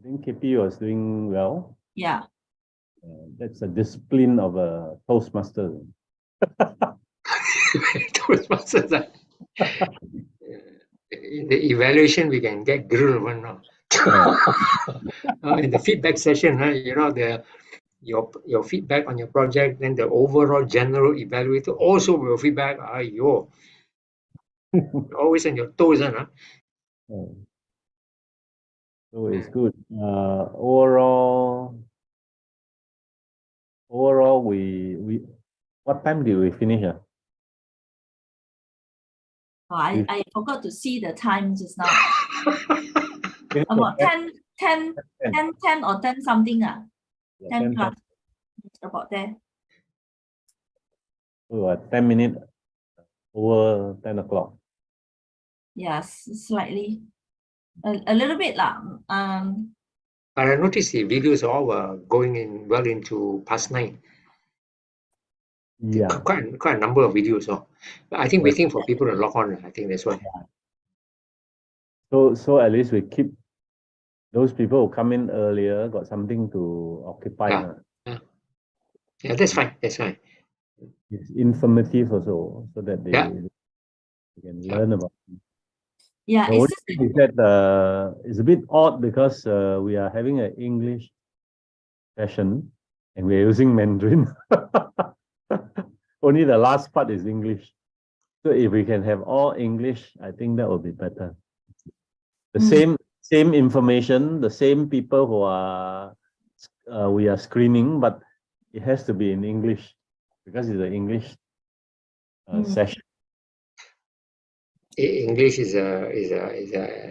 think KP was doing well. yeah. That's a discipline of a Toastmaster. Toastmasters. In the evaluation, we can get grilled one now. In the feedback session, you know, your feedback on your project, then the overall general evaluator also will feedback. You're always on your toes, huh? So it's good. Overall, we what time did we finish? Oh, I forgot to see the time just now. About 10 or 10 something. 10 plus. About there. So 10 minutes over 10 o'clock. Yes, slightly. A little bit lah. But I noticed the videos all were going in well into past 9. Yeah. Quite a number of videos. But I think waiting for people to log on. I think that's why. So at least we keep those people who come in earlier got something to occupy. Yeah, that's fine. That's fine. It's informative also, so that they can learn about it. Yeah, The only thing is that it's a bit odd because we are having an English session and we're using Mandarin. Only the last part is English. So if we can have all English, I think that would be better. The same information, the same people who are we are screening, but it has to be in English because it's an English session. English is a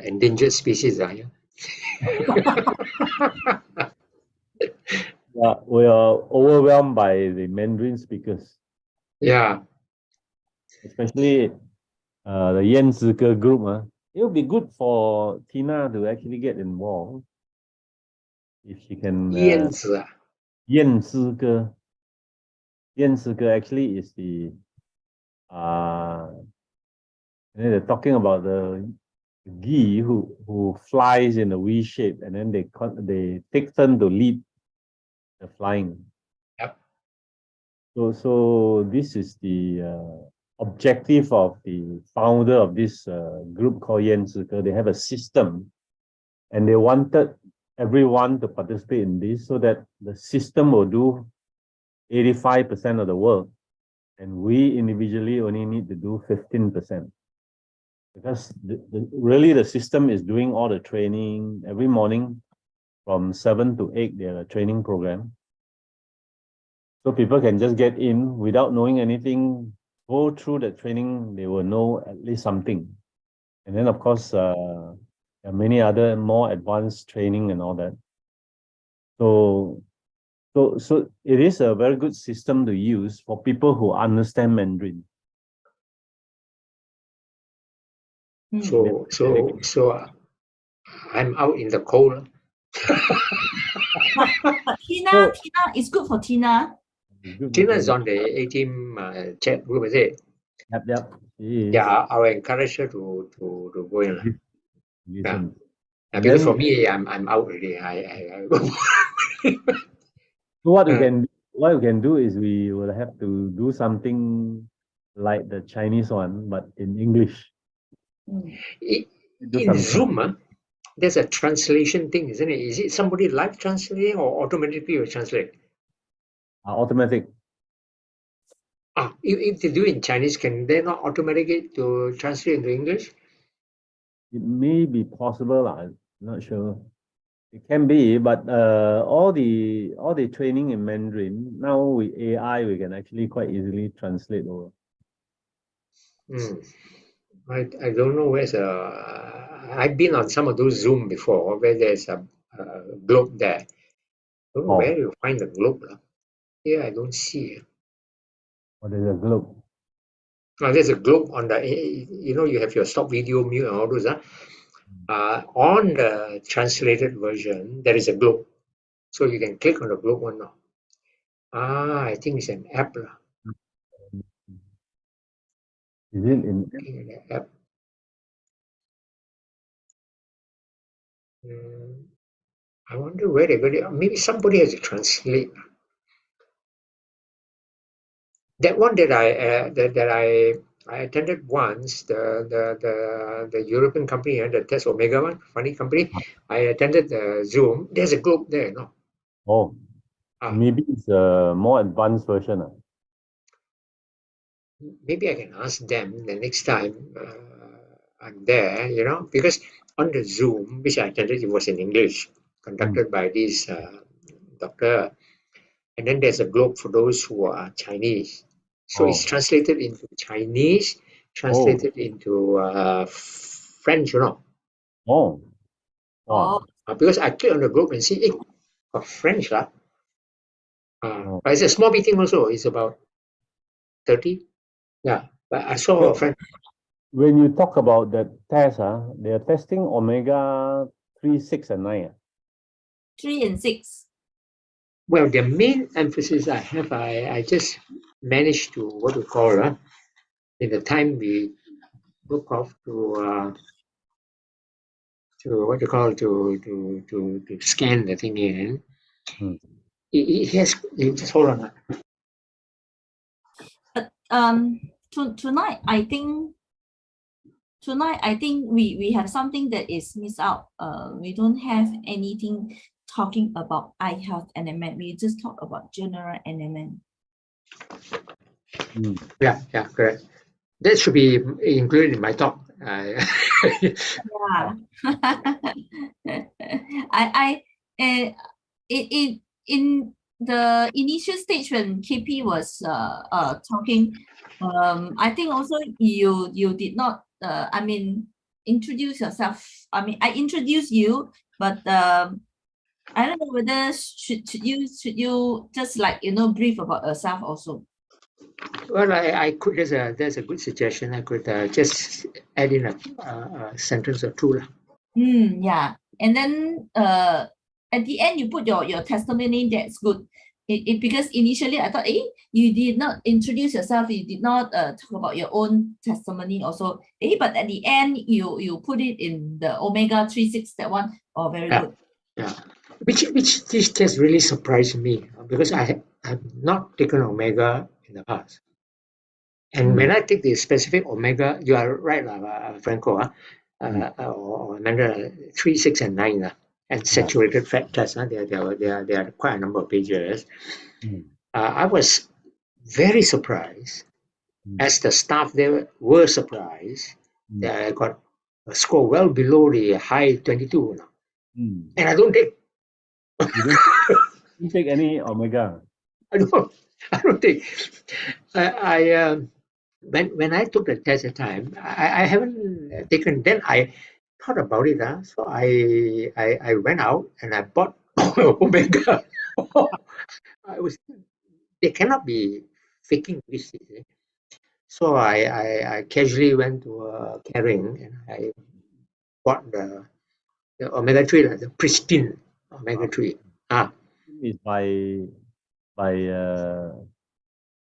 endangered species. Yeah, we are overwhelmed by the Mandarin speakers. Yeah. Especially the Yan Zike group. It would be good for Tina to actually get involved if she can. Yan Zike. Yan Zike actually is the they're talking about the geese who flies in a V shape, and then they take turn to lead the flying. Yep. So this is the objective of the founder of this group called Yan Zike. They have a system, and they wanted everyone to participate in this so that the system will do 85% of the work, and we individually only need to do 15%. Because really the system is doing all the training every morning from 7 to 8. They have a training program. So people can just get in without knowing anything, go through the training, they will know at least something. And then of course, there are many other more advanced training and all that. So it is a very good system to use for people who understand Mandarin. So I'm out in the cold. But Tina is good for Tina. Tina is on the A-team chat group, is it? Yep. Yeah, I'll encourage her to go in. Yeah. Because for me, I'm out already. So what we can do is we will have to do something like the Chinese one, but in English. In Zoom, there's a translation thing, isn't it? Is it somebody live translating or automatically will translate? Automatic. If they do in Chinese, can they not automatically to translate into English? It may be possible. I'm not sure. It can be, but all the training in Mandarin now with AI, we can actually quite easily translate over. I don't know where's I've been on some of those Zoom before where there's a globe there. Don't know where you find the globe. Here I don't see. What is a globe? There's a globe on the, you have your stop video mute and all those. On the translated version, there is a globe. So you can click on the globe one now. I think it's an app. Is it in? An app. I wonder where they got it. Maybe somebody has to translate. That one that I attended once, the European company, the Test Omega one, funny company. I attended the Zoom. There's a globe there, no? Oh, maybe it's a more advanced version. Maybe I can ask them the next time I'm there, because on the Zoom, which I attended, it was in English, conducted by this doctor. And then there's a globe for those who are Chinese. So it's translated into Chinese, translated into French, Oh. Wow. Because I click on the globe and see, French. But it's a small meeting also. It's about 30. Yeah, but I saw a French. When you talk about that test, they are testing omega 3, 6, and 9. 3 and 6. Well, the main emphasis I just managed to, what you call, in the time we broke off to what you call to scan the thing in. It has, just hold on. But tonight I think we have something that is missed out. We don't have anything talking about iHealth NMN. We just talk about general NMN. Yeah, correct. That should be included in my talk. Yeah. In the initial stage when KP was talking, I think also you did not introduce yourself. I introduced you, but I don't know whether should you just brief about yourself also. Well, I could. There's a good suggestion. I could just add in a sentence or two. Yeah, and then at the end you put your testimony. That's good. It because initially I thought, you did not introduce yourself. You did not talk about your own testimony also. But at the end you put it in the omega 3, 6. That one, very good. Yeah, which this test really surprised me because I have not taken omega in the past. And when I take the specific omega, you are right, Franco, or omega 3, 6, and 9, and saturated fat test. There are quite a number of pages. I was very surprised, as the staff there were surprised, that I got a score well below the high 22 now. And I don't take. You don't take any omega. I don't take. When I took the test at the time, I haven't taken. Then I thought about it. So I went out and I bought omega. They cannot be faking this. So I casually went to Caring and I bought the omega 3, the pristine omega 3. It's by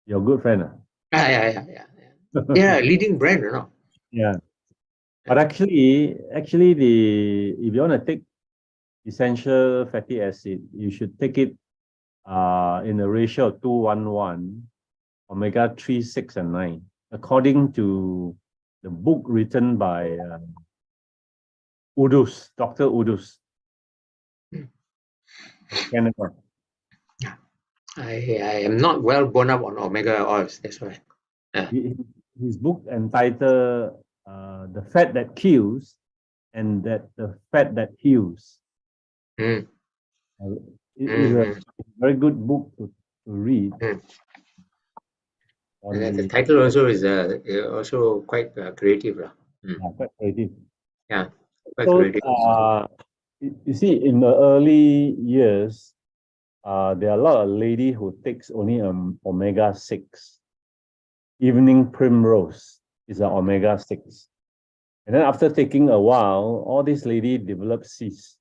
your good friend. Yeah. They are a leading brand, Yeah. But actually, if you want to take essential fatty acid, you should take it in a ratio of 2:1:1, omega 3, 6, and 9, according to the book written by Dr. Udus. Canada. I am not well born up on omega oils. That's why. His book entitled "The Fat That Kills" and the Fat That Heals. It is a very good book to read. And the title also is also quite creative. Quite creative. Yeah. Quite So, creative. you see, in the early years, there are a lot of lady who takes only omega-6. Evening primrose is an omega-6. And then after taking a while, all these lady develop cysts.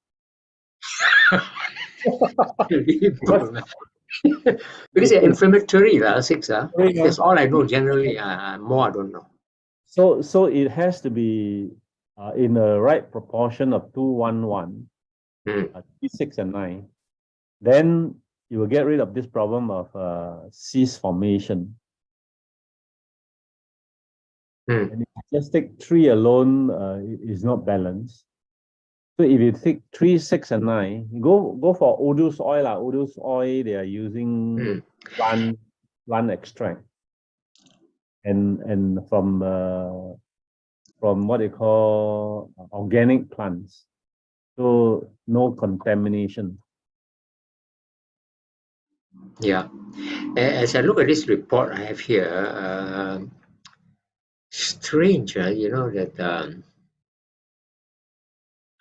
Because they're inflammatory, 6. Yeah. That's all I know generally. More I don't know. So it has to be in the right proportion of 2:1:1, 6 and 9. Then you will get rid of this problem of cyst formation. And if you just take 3 alone, it is not balanced. So if you take 3, 6, and 9, go for Odus oil. Odus oil, they are using plant extract. And from what they call organic plants. So no contamination. Yeah. As I look at this report I have here, strange, that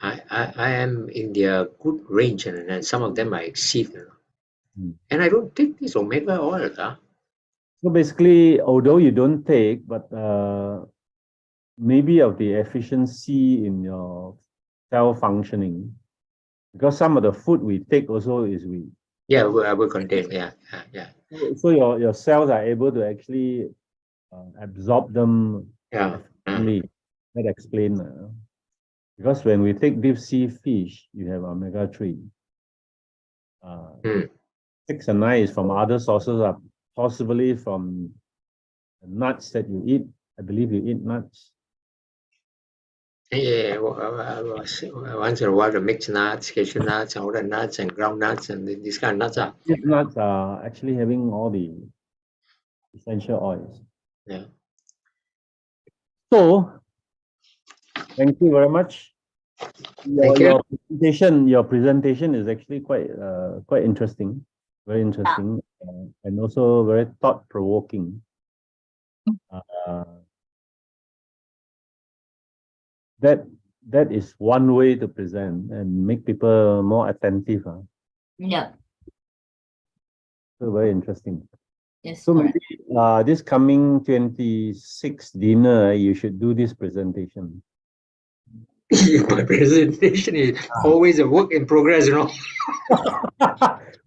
I am in their good range, and then some of them I exceed. And I don't take this omega oil. So basically, although you don't take, but maybe of the efficiency in your cell functioning, because some of the food we take also is weak. Yeah, will contain. Yeah. So your cells are able to actually absorb them. Yeah. Efficiently. That explains. Because when we take deep sea fish, you have omega-3. 6 and 9 is from other sources, possibly from the nuts that you eat. I believe you eat nuts. Yeah, once in a while, the mixed nuts, cashew nuts, all the nuts, and ground nuts, and these kind of nuts. These nuts are actually having all the essential oils. Yeah. So, thank you very much. Thank you. Your presentation is actually quite interesting, very interesting, and also very thought-provoking. That is one way to present and make people more attentive. Yeah. So very interesting. Yes. So correct. maybe this coming 26th dinner, you should do this presentation. My presentation is always a work in progress,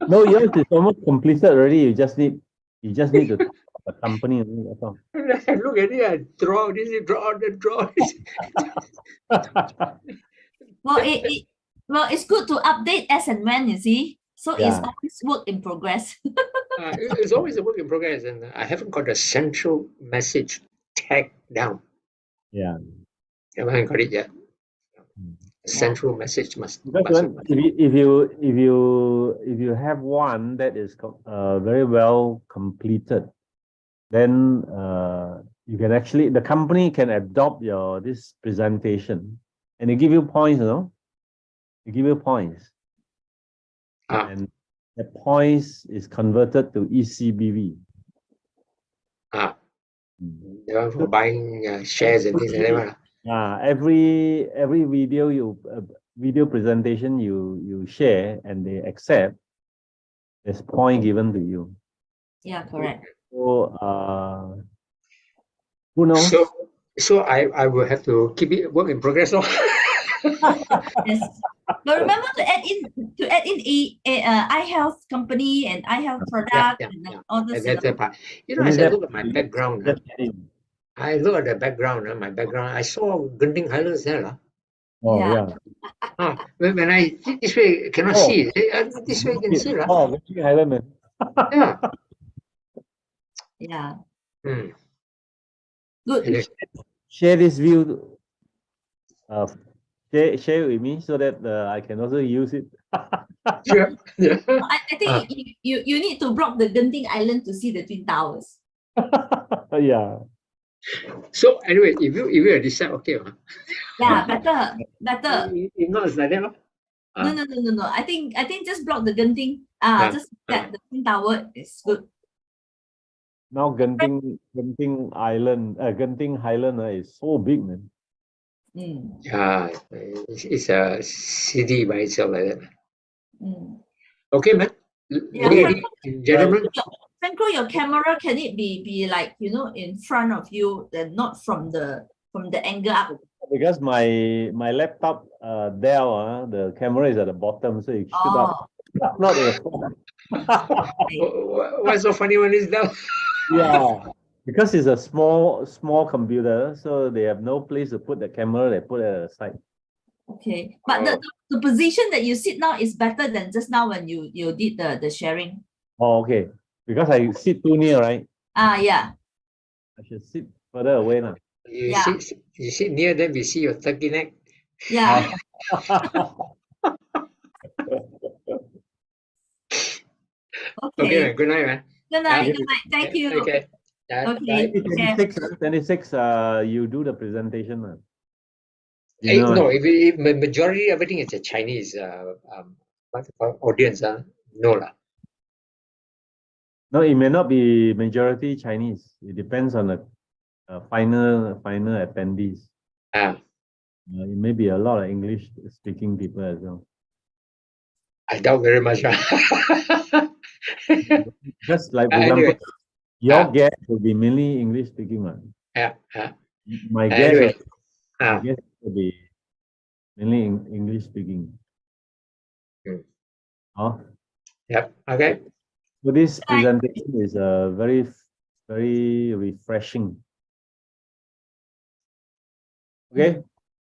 No, yours is almost completed already. You just need to talk about the company. That's all. I look at it, I draw this, draw this. Well, it's good to update as and when, you see. So it's always work in progress. It's always a work in progress, and I haven't got the central message tagged down. Yeah. I haven't got it yet. Central message must. If you have one that is very well completed, then you can actually, the company can adopt this presentation, and they give you points. They give you points, and the points is converted to ECBV. For buying shares and things like that. Every video presentation you share and they accept, there's point given to you. Yeah, correct. So who knows? So I will have to keep it work in progress. Yes. But remember to add in iHealth company and iHealth product and all this. That's the part. As I look at my background, my background, I saw Genting Highlands there. Oh, yeah. When I see this way, cannot see. This way you can see. Genting Highlands. Yeah. Good. Share this view. Share with me so that I can also use it. Sure. I think you need to block the Genting Island to see the Twin Towers. Yeah. So anyway, if you decide, okay. Yeah, better. If not, it's like that. No. I think just block the Genting. Just that the Twin Tower is good. Now Genting Highland is so big, man. Yeah, it's a CD by itself like that. Mm. Okay, man. Yeah, Ladies and gentlemen. Franco, your camera, can it be like, you know, in front of you and not from the angle up? Because my laptop Dell, the camera is at the bottom, so it shoot Oh, up. Not at the front. What's so funny one is that? Yeah, because it's a small computer, so they have no place to put the camera. They put it at the side. okay. But the position that you sit now is better than just now when you did the sharing. Oh, okay. Because I sit too near, right? Yeah. I should sit further away now. You Yeah. sit near them, we see your turkey neck. Yeah. Okay, Okay. man. Good night, man. Good night. Okay. Good night. Thank you. Okay. Yeah, Okay. bye. 26, you do the presentation. You Hey, know, no, if majority everything is a Chinese what you call audience, no lah. no, it may not be majority Chinese. It depends on the final attendees. It may be a lot of English speaking people as well. I doubt very much. Just like, for Anyway, example, your guest will be mainly English speaking one. My guest, anyway, will be mainly English speaking. Oh, yep. Okay. so this presentation is very, very refreshing. Okay.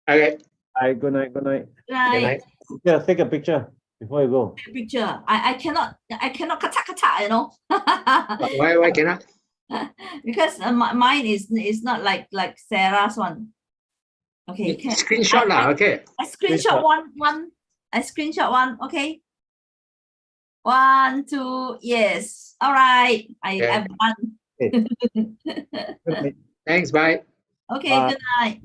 Okay. Hi, good night. Good night. Good night. Yeah, take a picture before you go. Picture. I cannot kata, you know. Why cannot? Because mine is not like Sarah's one. Okay, can Screenshot lah. Okay. I screenshot one. I screenshot one. Okay. 1, 2. Yes. All right. I've done. Okay. Thanks. Bye. Okay. Bye. Good night.